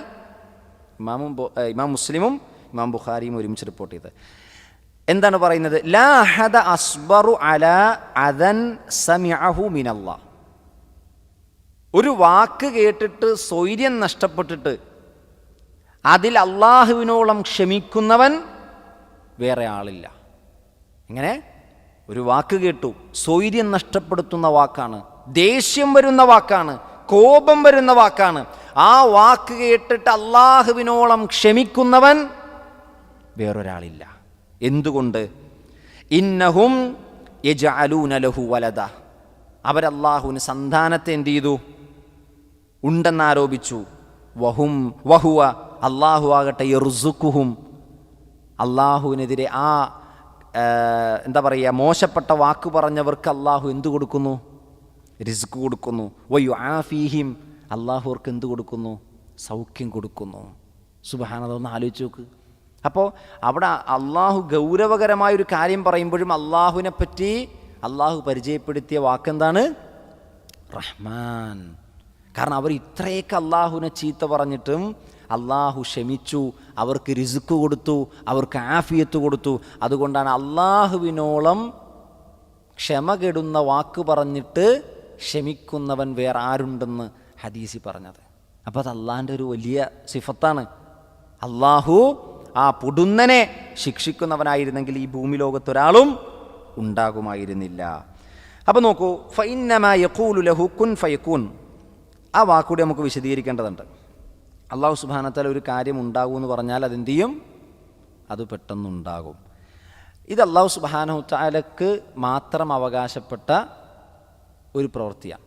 ഇമാം മുസ്ലിമും ഇമാം ബുഖാരിയും ഒരുമിച്ച് റിപ്പോർട്ട് ചെയ്തത്. എന്താണ് പറയുന്നത്? ലാ അഹദ അസ്ബറു അലാ അദൻ സമിഅഹു മിനല്ലാഹ്. ഒരു വാക്ക് കേട്ടിട്ട് സ്വൈര്യം നഷ്ടപ്പെട്ടിട്ട് അതിൽ അള്ളാഹുവിനോളം ക്ഷമിക്കുന്നവൻ വേറെ ആളില്ല. എങ്ങനെ? ഒരു വാക്ക് കേട്ടു, സ്വൈര്യം നഷ്ടപ്പെടുത്തുന്ന വാക്കാണ്, ദേഷ്യം വരുന്ന വാക്കാണ്, കോപം വരുന്ന വാക്കാണ്. ആ വാക്ക് കേട്ടിട്ട് അള്ളാഹുവിനോളം ക്ഷമിക്കുന്നവൻ വേറൊരാളില്ല. എന്തുകൊണ്ട്? ഇന്നഹും യജഅലൂന ലഹു വലദ. അവരല്ലാഹുവിന് സന്താനത്തെ എന്ത് ചെയ്തു? ഉണ്ടെന്നാരോപിച്ചു. വഹുവ അള്ളാഹു ആകട്ടെ യർസുഖുഹും, അള്ളാഹുവിനെതിരെ എന്താ പറയുക, മോശപ്പെട്ട വാക്ക് പറഞ്ഞവർക്ക് അള്ളാഹു എന്തു കൊടുക്കുന്നു? റിസ്ക് കൊടുക്കുന്നു. വയുആഫീഹിം, അള്ളാഹു അവർക്ക് എന്ത് കൊടുക്കുന്നു? സൗഖ്യം കൊടുക്കുന്നു. സുബ്ഹാനല്ലാഹ്, ഒന്ന് ആലോചിച്ച് നോക്ക്. അപ്പോൾ അവിടെ അള്ളാഹു ഗൗരവകരമായൊരു കാര്യം പറയുമ്പോഴും അള്ളാഹുവിനെ പറ്റി അള്ളാഹു പരിചയപ്പെടുത്തിയ വാക്കെന്താണ്? റഹ്മാൻ. കാരണം അവർ ഇത്രയൊക്കെ അള്ളാഹുവിനെ ചീത്ത പറഞ്ഞിട്ടും അള്ളാഹു ക്ഷമിച്ചു, അവർക്ക് റിസ്ക് കൊടുത്തു, അവർക്ക് ആഫിയത്ത് കൊടുത്തു. അതുകൊണ്ടാണ് അള്ളാഹുവിനോളം ക്ഷമ കെടുന്ന വാക്ക് പറഞ്ഞിട്ട് ക്ഷമിക്കുന്നവൻ വേറെ ആരുണ്ടെന്ന് ഹദീസിൽ പറഞ്ഞത്. അപ്പോൾ അത് അള്ളാഹിൻ്റെ ഒരു വലിയ സിഫത്താണ്. അള്ളാഹു ആ പുടുന്നനെ ശിക്ഷിക്കുന്നവനായിരുന്നെങ്കിൽ ഈ ഭൂമി ലോകത്തൊരാളും ഉണ്ടാകുമായിരുന്നില്ല. അപ്പോൾ നോക്കൂ, ഫഇന്നമാ യഖൂലു ലഹു കുൻ ഫയകൂൻ. ആ വാക്കുകൂടി നമുക്ക് വിശദീകരിക്കേണ്ടതുണ്ട്. അള്ളാഹു സുബ്ഹാനഹു വ തആല ഒരു കാര്യം ഉണ്ടാകുമെന്ന് പറഞ്ഞാൽ അതെന്ത് ചെയ്യും? അത് പെട്ടെന്നുണ്ടാകും. ഇത് അള്ളാഹു സുബ്ഹാനഹു വ തആലക്ക് മാത്രം അവകാശപ്പെട്ട ഒരു പ്രവൃത്തിയാണ്.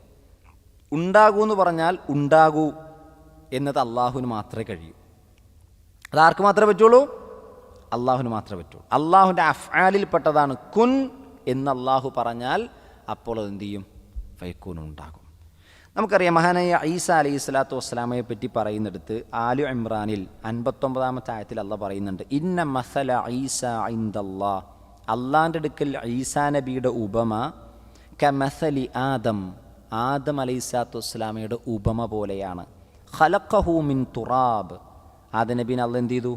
ഉണ്ടാകൂ എന്ന് പറഞ്ഞാൽ ഉണ്ടാകൂ എന്നത് അള്ളാഹുവിന് മാത്രമേ കഴിയൂ. അതാർക്ക് മാത്രമേ പറ്റുള്ളൂ? അള്ളാഹുവിന് മാത്രമേ പറ്റുള്ളൂ. അള്ളാഹുവിൻ്റെ അഫ്ആലിൽപ്പെട്ടതാണ് കുൻ എന്ന് അള്ളാഹു പറഞ്ഞാൽ അപ്പോൾ അതെന്ത് ചെയ്യും? ഫയക്കൂൻ, ഉണ്ടാകും. നമുക്കറിയാം, മഹാനായ ഈസ അലൈഹി സ്വലാത്തു വസ്സലാമയെ പറ്റി പറയുന്നിടത്ത് ആലു ഇമ്രാനിൽ 59-ാമത്തെ ആയത്തിൽ അള്ളാഹ് പറയുന്നുണ്ട്, ഇന്ന മസല ഈസ ഇൻദല്ലാഹ്, അള്ളാഹിൻ്റെ അടുക്കൽ ഈസാ നബിയുടെ ഉപമ കമസലി ആദം അലൈഹി സ്വലാത്തു വസ്സലാമയുടെ ഉപമ പോലെയാണ്. ഖലഖഹു മിൻ തുറാബ്, ആദം നബീനെ അള്ളാഹ് എന്ത് ചെയ്തു?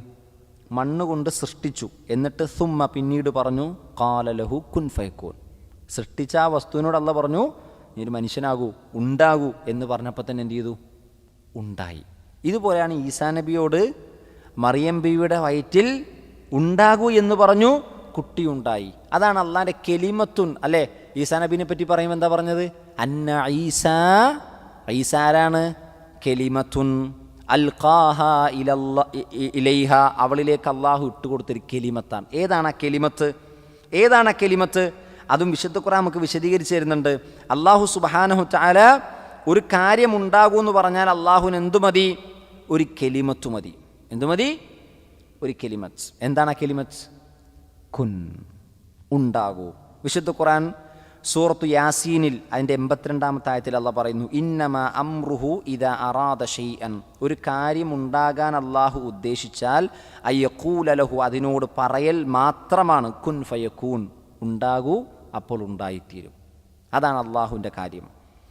മണ്ണുകൊണ്ട് സൃഷ്ടിച്ചു. എന്നിട്ട് സുമ്മ, പിന്നീട് പറഞ്ഞു, ഖാല ലഹു കുൻ ഫയകൂൻ. സൃഷ്ടിച്ച ആ വസ്തുവിനോട് അള്ളാഹ് പറഞ്ഞു, നീ ഒരു മനുഷ്യനാകൂ, ഉണ്ടാകൂ എന്ന് പറഞ്ഞപ്പോൾ തന്നെ എന്ത് ചെയ്തു? ഉണ്ടായി. ഇതുപോലെയാണ് ഈസാ നബിയോട് മറിയം ബീവിയുടെ വയറ്റിൽ ഉണ്ടാകൂ എന്ന് പറഞ്ഞു, കുട്ടിയുണ്ടായി. അതാണ് അള്ളാഹിൻ്റെ കെലിമത്തുൻ. അല്ലേ, ഈസാ നബീനെ പറ്റി പറയുമ്പോൾ എന്താ പറഞ്ഞത്? അന്ന ഈസ ആരാണ്? കെലിമത്തുൻ അൽഖാഹ ഇലൈഹ, അവളിലേക്ക് അള്ളാഹു ഇട്ടുകൊടുത്തൊരു കെലിമത്താണ്. ഏതാണ് ആ കെലിമത്ത്? ഏതാണ് ആ കെലിമത്ത്? അതും വിശുദ്ധ ഖുർആൻ നമുക്ക് വിശദീകരിച്ച് തരുന്നുണ്ട്. അള്ളാഹു സുബ്ഹാനഹു തആല ഒരു കാര്യം ഉണ്ടാകുമെന്ന് പറഞ്ഞാൽ അള്ളാഹുവിന് എന്തു മതി? ഒരു കെലിമത്ത് മതി. എന്തു മതി? ഒരു കെലിമത്ത്. എന്താണ് ആ കെലിമത്ത്? കുൻ, ഉണ്ടാകൂ. വിശുദ്ധ ഖുർആൻ സൂറത്തു യാസീനിൽ അതിൻ്റെ 82-ാമത്തെ ആയത്തിൽ അള്ളാഹ് പറയുന്നു, ഇന്നമാ അംറുഹു ഇദാ അറാദ ഷൈഅൻ, ഒരു കാര്യം ഉണ്ടാകാൻ അള്ളാഹു ഉദ്ദേശിച്ചാൽ അയ്യഖൂല ലഹു, അതിനോട് പറയൽ മാത്രമാണ്. കുൻ ഫയകൂൻ, ഉണ്ടാകൂ, അപ്പോൾ ഉണ്ടായിത്തീരും. അതാണ് അള്ളാഹുവിൻ്റെ കാര്യം.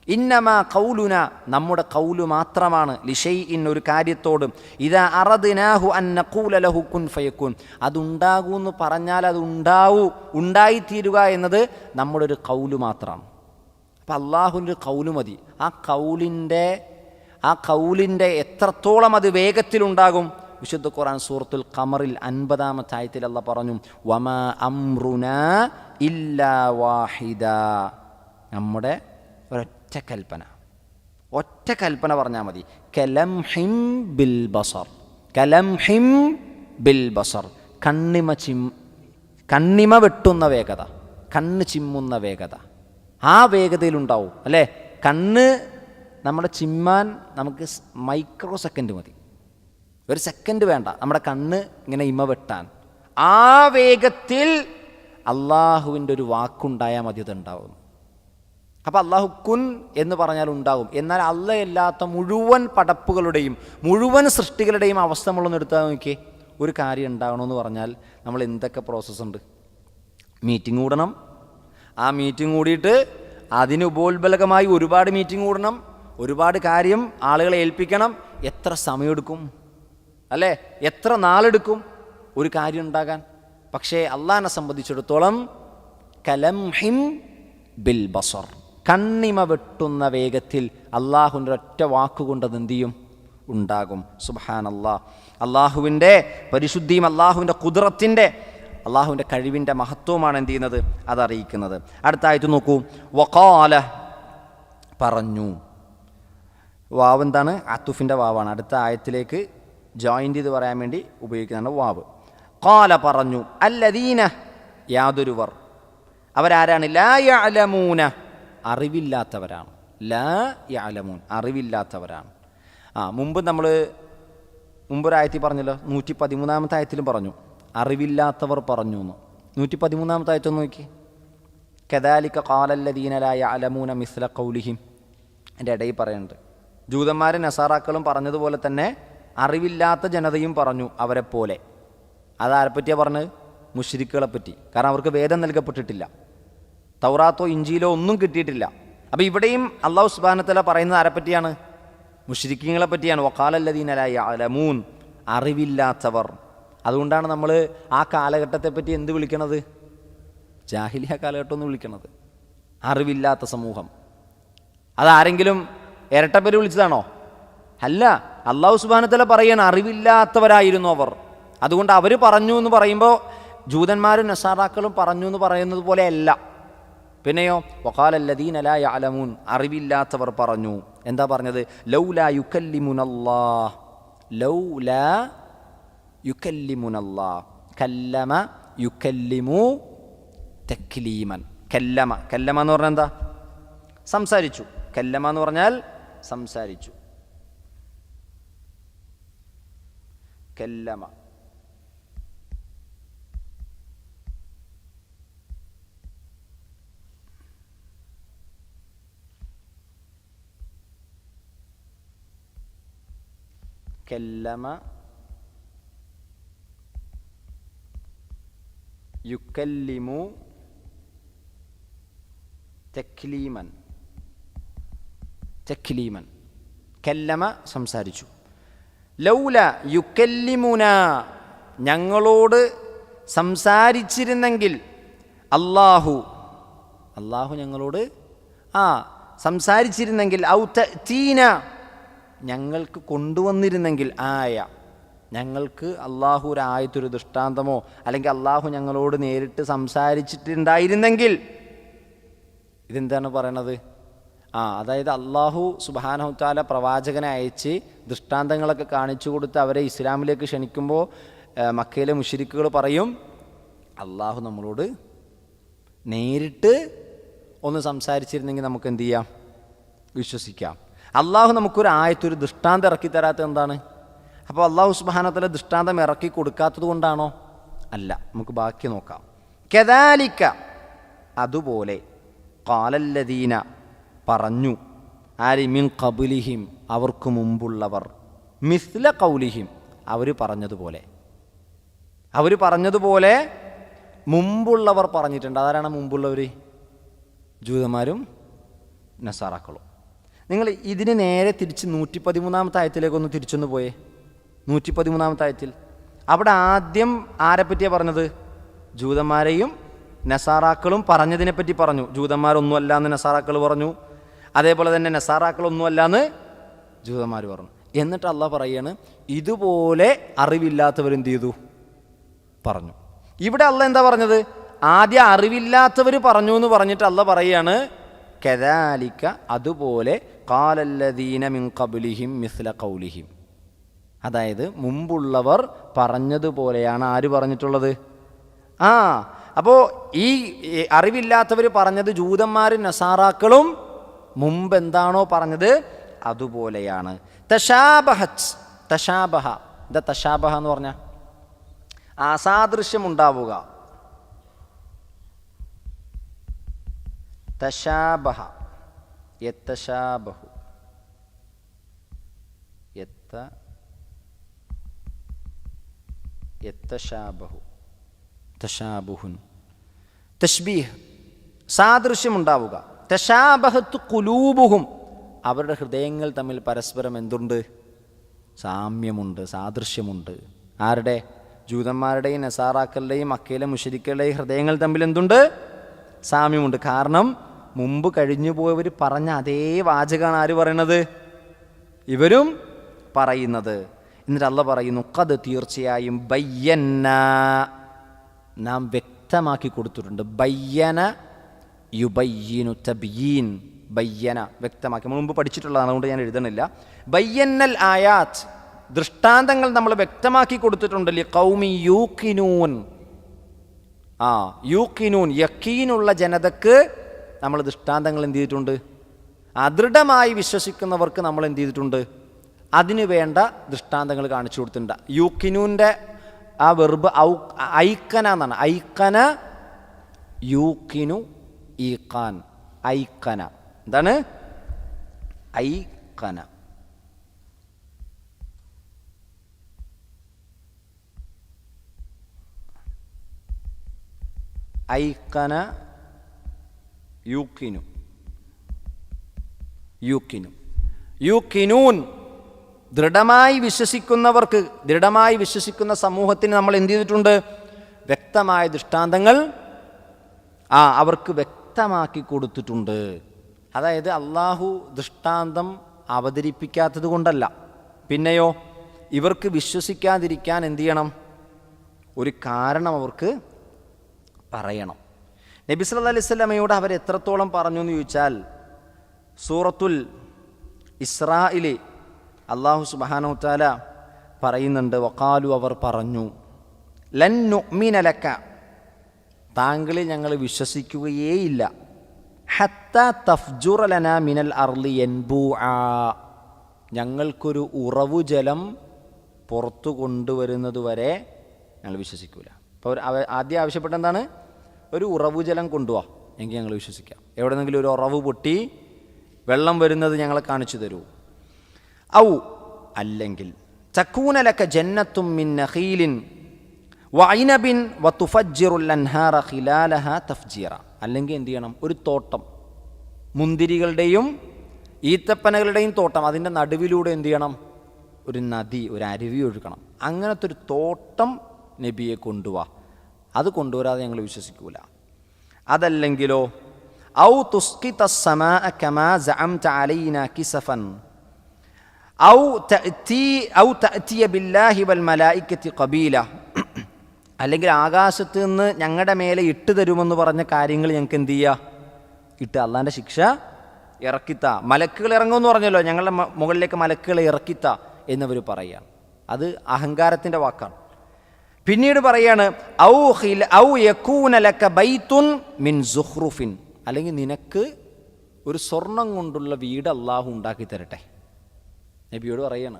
ഇന്നമാ ഖൗലുന, നമ്മുടെ ഖൗലു മാത്രമാണ്, ലിഷൈഇൻ, ഒരു കാര്യത്തോട്, ഇദാ അറദ്നാഹു അൻ നഖൂല ലഹു കുൻ ഫയകൂൻ, അതുണ്ടാകൂ എന്ന് പറഞ്ഞാൽ അത് ഉണ്ടായിത്തീരുക എന്നത് നമ്മുടെ ഒരു ഖൗലു മാത്രമാണ്. അപ്പം അള്ളാഹുവിൻ്റെ ഒരു ഖൗലു മതി. ആ ഖൗലിൻ്റെ എത്രത്തോളം അത് വേഗത്തിലുണ്ടാകും? വിശുദ്ധ ഖുർആൻ സൂറത്തുൽ ഖമറിൽ 50-ാമത്തെ ആയത്തിൽ അള്ളാഹ് പറഞ്ഞു, വമാ അംറുനാ ഇല്ലാ വാഹിദ, നമ്മുടെ ഒരൊറ്റ കൽപ്പന പറഞ്ഞാൽ മതി. കലംഹിം ബിൽ ബസർ, കലംഹിം ബിൽ ബസർ, കണ്ണിമ വെട്ടുന്ന വേഗത, കണ്ണ് ചിമ്മുന്ന വേഗത, ആ വേഗതയിലുണ്ടാവും. അല്ലേ, കണ്ണ് നമ്മുടെ ചിമ്മാൻ നമുക്ക് മൈക്രോ സെക്കൻഡ് മതി, ഒരു സെക്കൻഡ് വേണ്ട നമ്മുടെ കണ്ണ് ഇങ്ങനെ ഇമ വെട്ടാൻ. ആ വേഗത്തിൽ അള്ളാഹുവിൻ്റെ ഒരു വാക്കുണ്ടായാൽ മതി, അതുണ്ടാവും. അപ്പോൾ അള്ളാഹു കുൻ എന്ന് പറഞ്ഞാൽ ഉണ്ടാകും. എന്നാൽ അല്ലാത്ത മുഴുവൻ പടപ്പുകളുടെയും മുഴുവൻ സൃഷ്ടികളുടെയും അവസ്ഥ നമ്മളൊന്ന് എടുത്താൽ നോക്കിയേ. ഒരു കാര്യം ഉണ്ടാകണമെന്ന് പറഞ്ഞാൽ നമ്മൾ എന്തൊക്കെ പ്രോസസ്സുണ്ട്? മീറ്റിംഗ് കൂടണം. ആ മീറ്റിംഗ് കൂടിയിട്ട് അതിന് ഉപോത്ബലകമായി ഒരുപാട് മീറ്റിംഗ് കൂടണം, ഒരുപാട് കാര്യം ആളുകളെ ഏൽപ്പിക്കണം. എത്ര സമയമെടുക്കും അല്ലേ? എത്ര നാളെടുക്കും ഒരു കാര്യം ഉണ്ടാകാൻ? പക്ഷേ അള്ളാഹിനെ സംബന്ധിച്ചിടത്തോളം കലംഹിം ബിൽ ബസർ, കണ്ണിമ വെട്ടുന്ന വേഗത്തിൽ അള്ളാഹുവിൻ്റെ ഒറ്റ വാക്കുകൊണ്ട് അത് എന്ത് ചെയ്യും? ഉണ്ടാകും. സുബ്ഹാനല്ലാഹ്. അള്ളാഹുവിൻ്റെ പരിശുദ്ധിയും അള്ളാഹുവിൻ്റെ ഖുദ്റത്തിൻ്റെ അള്ളാഹുവിൻ്റെ കഴിവിൻ്റെ മഹത്വമാണ് എന്ത് ചെയ്യുന്നത്? അതറിയിക്കുന്നത്. അടുത്ത ആയത്ത് നോക്കൂ. വഖാല, പറഞ്ഞു. വാവ് എന്താണ്? അത്തുഫിൻ്റെ വാവാണ്. അടുത്ത ആയത്തിലേക്ക് ജോയിൻ്റ് ചെയ്ത് പറയാൻ വേണ്ടി ഉപയോഗിക്കുന്നതാണ് വാവ്. ഖാല, പറഞ്ഞു. അല്ലദീന, യാതൊരുവർ. അവരാരാണ്? ലാ യഅലമൂന, അറിവില്ലാത്തവരാണ്. ലാ യഅലമൂൻ, അറിവില്ലാത്തവരാണ്. മുമ്പൊരായത്തിൽ പറഞ്ഞല്ലോ, 113 ആയത്തിലും പറഞ്ഞു അറിവില്ലാത്തവർ പറഞ്ഞു എന്ന്. 113 ആയത്തൊന്ന് നോക്കി. കദാലിക ഖാലല്ലദീന ലാ യഅലമൂന മിസ്ല ഖൗലിഹിം. എൻ്റെ ഇടയിൽ പറയുന്നുണ്ട്, ജൂതന്മാരും നസാറാക്കളും പറഞ്ഞതുപോലെ തന്നെ അറിവില്ലാത്ത ജനതയും പറഞ്ഞു അവരെ പോലെ. അതാരെപ്പറ്റിയാണ് പറഞ്ഞത്? മുശ്രിക്കുകളെ പറ്റി. കാരണം അവർക്ക് വേദം നൽകപ്പെട്ടിട്ടില്ല, തൗറാത്തോ ഇഞ്ചീലോ ഒന്നും കിട്ടിയിട്ടില്ല. അപ്പോൾ ഇവിടെയും അല്ലാഹു സുബ്ഹാനഹു വ തആല പറയുന്നത് ആരെപ്പറ്റിയാണ്? മുശ്രിക്കീങ്ങളെ പറ്റിയാണ്. വഖാലല്ലദീന ലാ യഅലമൂൻ, അറിവില്ലാത്തവർ. അതുകൊണ്ടാണ് നമ്മൾ ആ കാലഘട്ടത്തെപ്പറ്റി എന്ത് വിളിക്കണത്? ജാഹിലിയ കാലഘട്ടം എന്ന് വിളിക്കണത്. അറിവില്ലാത്ത സമൂഹം. അതാരെങ്കിലും ഇരട്ടപ്പേര് വിളിച്ചതാണോ? അല്ല. അല്ലാഹു സുബ്ഹാനഹു വ തആല പറയാണ് അറിവില്ലാത്തവരായിരുന്നു അവർ. അതുകൊണ്ട് അവർ പറഞ്ഞു എന്ന് പറയുമ്പോൾ ജൂതന്മാരും നസാറാക്കളും പറഞ്ഞു എന്ന് പറയുന്നത് പോലെ അല്ല. പിന്നെയോ വഖാലല്ലദീന ലാ യഅലമൂൻ, അറിവില്ലാത്തവർ പറഞ്ഞു. എന്താ പറഞ്ഞത്? ലൗലാ യുകല്ലിമുനല്ലാഹ്, ലൗലാ യുകല്ലിമുനല്ലാഹ്, കല്ലമ യുകല്ലിമു തക്ലീമൻ. കല്ലമ, കല്ലമ എന്ന് പറഞ്ഞാൽ എന്താ? സംസാരിച്ചു. കല്ലമ എന്ന് പറഞ്ഞാൽ സംസാരിച്ചു. കല്ലമ, കല്ലമ യുകല്ലിമു തക്ലീമൻ. തക്ലീമൻ, കല്ലമ സംസാരിച്ചു. ലൗല യുകല്ലിമുന, ഞങ്ങളോട് സംസാരിച്ചിരുന്നെങ്കിൽ, അല്ലാഹു ഞങ്ങളോട് സംസാരിച്ചിരുന്നെങ്കിൽ, ഔ തഅതീന, ഞങ്ങൾക്ക് കൊണ്ടുവന്നിരുന്നെങ്കിൽ, ആയ, ഞങ്ങൾക്ക് അള്ളാഹു ഒരു ആയത്തൊരു ദൃഷ്ടാന്തമോ അല്ലെങ്കിൽ അള്ളാഹു ഞങ്ങളോട് നേരിട്ട് സംസാരിച്ചിട്ടുണ്ടായിരുന്നെങ്കിൽ. ഇതെന്താണ് പറയണത്? അതായത് അള്ളാഹു സുബ്ഹാനഹു തആല പ്രവാചകനെ അയച്ച് ദൃഷ്ടാന്തങ്ങളൊക്കെ കാണിച്ചു കൊടുത്ത് അവരെ ഇസ്ലാമിലേക്ക് ക്ഷണിക്കുമ്പോൾ മക്കയിലെ മുശ്രിക്കുകൾ പറയും, അള്ളാഹു നമ്മളോട് നേരിട്ട് ഒന്ന് സംസാരിച്ചിരുന്നെങ്കിൽ നമുക്ക് എന്ത് ചെയ്യാം? വിശ്വസിക്കാം. അള്ളാഹു നമുക്കൊരു ആയത്തൊരു ദൃഷ്ടാന്തം ഇറക്കി തരാത്തത് എന്താണ്? അപ്പോൾ അള്ളാഹു സുബ്ഹാനഹു വ തആല ദൃഷ്ടാന്തം ഇറക്കി കൊടുക്കാത്തത് കൊണ്ടാണോ? അല്ല. നമുക്ക് ബാക്കി നോക്കാം. കദാലിക, അതുപോലെ, ഖാലല്ലദീന, പറഞ്ഞു. ആരി? മിൻ ഖബ്ലിഹിം, അവർക്ക് മുമ്പുള്ളവർ. മിസ്ല ഖൗലിഹിം, അവർ പറഞ്ഞതുപോലെ. അവർ പറഞ്ഞതുപോലെ മുമ്പുള്ളവർ പറഞ്ഞിട്ടുണ്ട്. അതാരാണ് മുമ്പുള്ളവർ? ജൂതന്മാരും നസാറാക്കളും. നിങ്ങൾ ഇതിന് നേരെ തിരിച്ച് 113 ആയത്തിലേക്കൊന്ന് തിരിച്ചൊന്ന് പോയേ. 113 ആയത്തിൽ അവിടെ ആദ്യം ആരെപ്പറ്റിയാണ് പറഞ്ഞത്? ജൂതന്മാരെയും നസാറാക്കളും പറഞ്ഞതിനെപ്പറ്റി പറഞ്ഞു. ജൂതന്മാരൊന്നുമല്ല എന്ന് നസാറാക്കൾ പറഞ്ഞു, അതേപോലെ തന്നെ നസാറാക്കളൊന്നുമല്ല എന്ന് ജൂതന്മാർ പറഞ്ഞു. എന്നിട്ട് അള്ളാഹ് പറയാണ്, ഇതുപോലെ അറിവില്ലാത്തവരെന്ത് ചെയ്തു? പറഞ്ഞു. ഇവിടെ അള്ളാഹ് എന്താ പറഞ്ഞത്? ആദ്യം അറിവില്ലാത്തവർ പറഞ്ഞു എന്ന് പറഞ്ഞിട്ട് അള്ളാഹ് പറയാണ്, കദാലിക, അതുപോലെ, ഖാലല്ലദീന മിൻ ഖബ്ലിഹിം മിസ്ല ഖൗലിഹിം. അതായത് മുമ്പുള്ളവർ പറഞ്ഞതുപോലെയാണ് ആര് പറഞ്ഞിട്ടുള്ളത്? അപ്പോൾ ഈ അറിവില്ലാത്തവർ പറഞ്ഞത് ജൂതന്മാരും നസാറാക്കളും മുമ്പ് എന്താണോ പറഞ്ഞത് അതുപോലെയാണ്. തശാബഹത്, തശാബഹ, എന്താ തശാബഹ എന്ന് പറഞ്ഞാൽ? അസാദൃശ്യമുണ്ടാവുക. തശാബഹ, യത്തശാബഹു, യത്തശാബഹു, തശാബുഹുൻ. തശ്ബീഹ്, സാദൃശ്യമുണ്ടാവുക. തശാബഹത്ത് ഖുലൂബുഹും, അവരുടെ ഹൃദയങ്ങൾ തമ്മിൽ പരസ്പരം എന്തുണ്ട്? സാമ്യമുണ്ട്, സാദൃശ്യമുണ്ട്. ആരുടെ? ജൂതന്മാരുടെയും നസാറാക്കളുടെയും മക്കയിലെ മുശ്രിക്കുകളുടെയും ഹൃദയങ്ങൾ തമ്മിൽ എന്തുണ്ട്? സാമ്യമുണ്ട്. കാരണം മുമ്പ് കഴിഞ്ഞു പോയവർ പറഞ്ഞ അതേ വാചകമാണ് ആര് പറയണത്? ഇവരും പറയുന്നത്. എന്നിട്ട് അല്ലാഹ് പറയുന്നു, ഖദ്, തീർച്ചയായും, ബയ്യന്ന, നാം വ്യക്തമാക്കി കൊടുത്തിട്ടുണ്ട്. ബയ്യന യുബയ്യിനു തബ്യീൻ, ബയ്യന, വ്യക്തമാക്കി. നമ്മൾ മുമ്പ് പഠിച്ചിട്ടുള്ളതാണ്, അതുകൊണ്ട് ഞാൻ എഴുതണില്ല. ബയ്യന്നൽ ആയാത്ത്, ദൃഷ്ടാന്തങ്ങൾ നമ്മൾ വ്യക്തമാക്കി കൊടുത്തിട്ടുണ്ട്. ലിഖൗമി യൂഖിനൂൻ, യൂഖിനൂൻ, യഖീനുള്ള ജനതക്ക് നമ്മൾ ദൃഷ്ടാന്തങ്ങൾ എന്ത് ചെയ്തിട്ടുണ്ട്? അദൃഢമായി വിശ്വസിക്കുന്നവർക്ക് നമ്മൾ എന്ത് ചെയ്തിട്ടുണ്ട്? അതിനു വേണ്ട ദൃഷ്ടാന്തങ്ങൾ കാണിച്ചു കൊടുത്തിട്ടുണ്ട്. യൂഖിനൂൻ്റെ ആ വെർബ് ഐക്കന എന്നാണ്. ഐക്കന, യൂഖിനു, ഈഖാൻ, ഐക്കന. എന്താണ് ഐക്കന? ഐക്കന, യൂഖിനു, യൂഖിനു, യൂഖിനൂൻ, ദൃഢമായി വിശ്വസിക്കുന്നവർക്ക്, ദൃഢമായി വിശ്വസിക്കുന്ന സമൂഹത്തിന് നമ്മൾ എന്ത് ചെയ്തിട്ടുണ്ട്? വ്യക്തമായ ദൃഷ്ടാന്തങ്ങൾ അവർക്ക് വ്യക്തമാക്കി കൊടുത്തിട്ടുണ്ട്. അതായത് അള്ളാഹു ദൃഷ്ടാന്തം അവതരിപ്പിക്കാത്തത് കൊണ്ടല്ല, പിന്നെയോ ഇവർക്ക് വിശ്വസിക്കാതിരിക്കാൻ എന്തു ചെയ്യണം? ഒരു കാരണം അവർക്ക് പറയണം. നബി സല്ലല്ലാഹു അലൈഹി വസല്ലമയോട് അവർ എത്രത്തോളം പറഞ്ഞു എന്ന് ചോദിച്ചാൽ, സൂറത്തുൽ ഇസ്രായിൽ അല്ലാഹു സുബ്ഹാനഹു വ തആല പറയുന്നുണ്ട്, വഖാലു, അവർ പറഞ്ഞു, ലൻ നുഅ്മിന ലക, താങ്കളിൽ ഞങ്ങൾ വിശ്വസിക്കുകയേയില്ല, ഹത്താ തഫ്ജുറ ലനാ മിനൽ അർളി യൻബൂആ, ഞങ്ങൾക്കൊരു ഉറവു ജലം പുറത്തു കൊണ്ടുവരുന്നതുവരെ ഞങ്ങൾ വിശ്വസിക്കൂല. അപ്പോൾ ആദ്യം ആവശ്യപ്പെട്ട എന്താണ്? ഒരു ഉറവു ജലം കൊണ്ടുപോവാ, എങ്കിൽ ഞങ്ങൾ വിശ്വസിക്കാം. എവിടെന്നെങ്കിലും ഒരു ഉറവ് പൊട്ടി വെള്ളം വരുന്നത് ഞങ്ങളെ കാണിച്ചു തരൂ. ഔ, അല്ലെങ്കിൽ തകൂനലക ജന്നത്തും മിൻ നഖീലിൻ വഇനബിൻ വതുഫജ്ജിറുൽ അൻഹാറ ഖിലാലഹ തഫ്ജീറ, അല്ലെങ്കിൽ എന്ത് ചെയ്യണം? ഒരു തോട്ടം, മുന്തിരികളുടെയും ഈത്തപ്പനകളുടെയും തോട്ടം, അതിൻ്റെ നടുവിലൂടെ എന്ത് ചെയ്യണം? ഒരു നദി, ഒരു അരുവി ഒഴുകണം. അങ്ങനത്തെ ഒരു തോട്ടം നബിയെ കൊണ്ടുപോവാ, അത് കൊണ്ടുവരാതെ ഞങ്ങൾ വിശ്വസിക്കൂല. അതല്ലെങ്കിലോ ഔ തുസ്ഖിത السماء كما زعمت علينا كسفا ഔ തഅതിയ ബില്ലാഹി വൽ മലായികതി ഖബീല, അല്ലെങ്കിൽ ആകാശത്ത് നിന്ന് ഞങ്ങളുടെ മേലെ ഇട്ട് തരുമെന്ന് പറഞ്ഞ കാര്യങ്ങൾ ഞങ്ങൾക്ക് എന്ത് ചെയ്യുക? ഇട്ട് അള്ളാൻ്റെ ശിക്ഷ ഇറക്കിത്ത. മലക്കുകൾ ഇറങ്ങുമെന്ന് പറഞ്ഞല്ലോ, ഞങ്ങളുടെ മുകളിലേക്ക് മലക്കുകൾ ഇറക്കിത്ത എന്നവർ പറയുക. അത് അഹങ്കാരത്തിൻ്റെ വാക്കാണ്. പിന്നീട് പറയാണ്, ഔ യകൂന ലക ബൈത്തുൻ മിൻ സുഖ്റുഫിൻ, അല്ലെങ്കിൽ നിനക്ക് ഒരു സ്വർണം കൊണ്ടുള്ള വീട് അള്ളാഹു ഉണ്ടാക്കി തരട്ടെ. നബിയോട് പറയാണ്,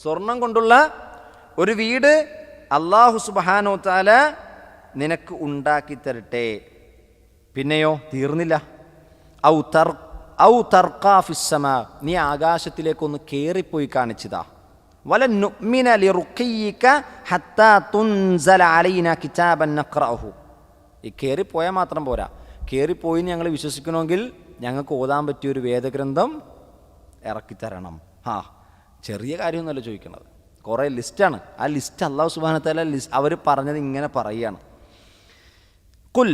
സ്വർണം കൊണ്ടുള്ള ഒരു വീട് അള്ളാഹു സുബ്ഹാനഹു വ തആല നിനക്ക് ഉണ്ടാക്കി തരട്ടെ. പിന്നെയോ തീർന്നില്ല, ഔ തർഖാ ഫിസ്സമാ, നീ ആകാശത്തിലേക്കൊന്ന് കയറിപ്പോയി കാണിച്ചതാ. വലൻ നുഅ്മിന ലിറുഖിയിക ഹത്താ തുൻസല അലൈനാ കിതാബൻ നഖറഅഹു, ഈ കയറിപ്പോയാൽ മാത്രം പോരാ, കയറിപ്പോയി ഞങ്ങൾ വിശ്വസിക്കണമെങ്കിൽ ഞങ്ങൾക്ക് ഓതാൻ പറ്റിയൊരു വേദഗ്രന്ഥം ഇറക്കിത്തരണം. ചെറിയ കാര്യമൊന്നുമല്ല ചോദിക്കണത്, കുറേ ലിസ്റ്റാണ്. ആ ലിസ്റ്റ് അല്ലാഹു സുബ്ഹാനഹു വ തആല അവർ പറഞ്ഞത് ഇങ്ങനെ പറയുകയാണ്. കുൽ,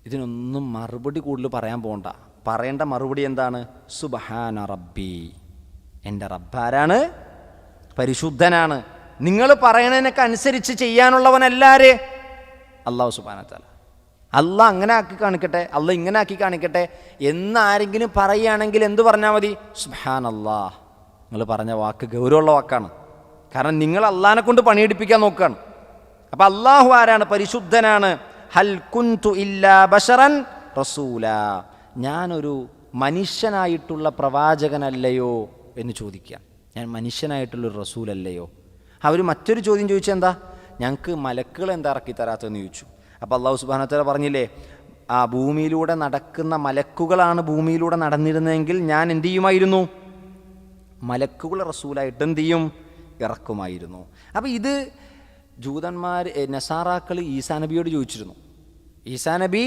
ഇതിനൊന്നും മറുപടി കൂടുതൽ പറയാൻ പോകണ്ട. പറയേണ്ട മറുപടി എന്താണ്? സുബ്ഹാന റബ്ബി, എൻ്റെ റബ്ബാരാണ്, പരിശുദ്ധനാണ്. നിങ്ങൾ പറയണതിനൊക്കെ അനുസരിച്ച് ചെയ്യാനുള്ളവനല്ലാരെ? അല്ലാഹു സുബ്ഹാനഹു വ തആല. അല്ലാഹ് അങ്ങനെ ആക്കി കാണിക്കട്ടെ, അല്ലാഹ് ഇങ്ങനെ ആക്കി കാണിക്കട്ടെ എന്നാരെങ്കിലും പറയുകയാണെങ്കിൽ എന്ത് പറഞ്ഞാൽ മതി? സുബ്ഹാനല്ലാഹ്, നിങ്ങൾ പറഞ്ഞ വാക്ക് ഗൗരവമുള്ള വാക്കാണ്. കാരണം നിങ്ങൾ അള്ളാഹിനെ കൊണ്ട് പണിയെടുപ്പിക്കാൻ നോക്കുകയാണ്. അപ്പം അള്ളാഹു ആരാണ്? പരിശുദ്ധനാണ്. ഹൽ കുന്തു ഇല്ലാ ബശറൻ റസൂല, ഞാനൊരു മനുഷ്യനായിട്ടുള്ള പ്രവാചകനല്ലയോ എന്ന് ചോദിക്കുക. ഞാൻ മനുഷ്യനായിട്ടുള്ളൊരു റസൂലല്ലയോ? അവർ മറ്റൊരു ചോദ്യം ചോദിച്ചാൽ എന്താ? ഞങ്ങൾക്ക് മലക്കുകൾ എന്താ ഇറക്കി തരാത്തതെന്ന് ചോദിച്ചു. അപ്പോൾ അല്ലാഹു സുബ്ഹാനഹു വ തആല പറഞ്ഞില്ലേ, ആ ഭൂമിയിലൂടെ നടക്കുന്ന മലക്കുകളാണ് ഭൂമിയിലൂടെ നടന്നിരുന്നതെങ്കിൽ ഞാൻ എന്ത് ചെയ്യുമായിരുന്നു? മലക്കുകൾ റസൂലായിട്ട് എന്ത് ചെയ്യും? ഇറക്കുമായിരുന്നു. അപ്പോൾ ഇത് ജൂതന്മാർ, നസാറാക്കൾ ഈസാ നബിയോട് ചോദിച്ചിരുന്നു. ഈസാ നബി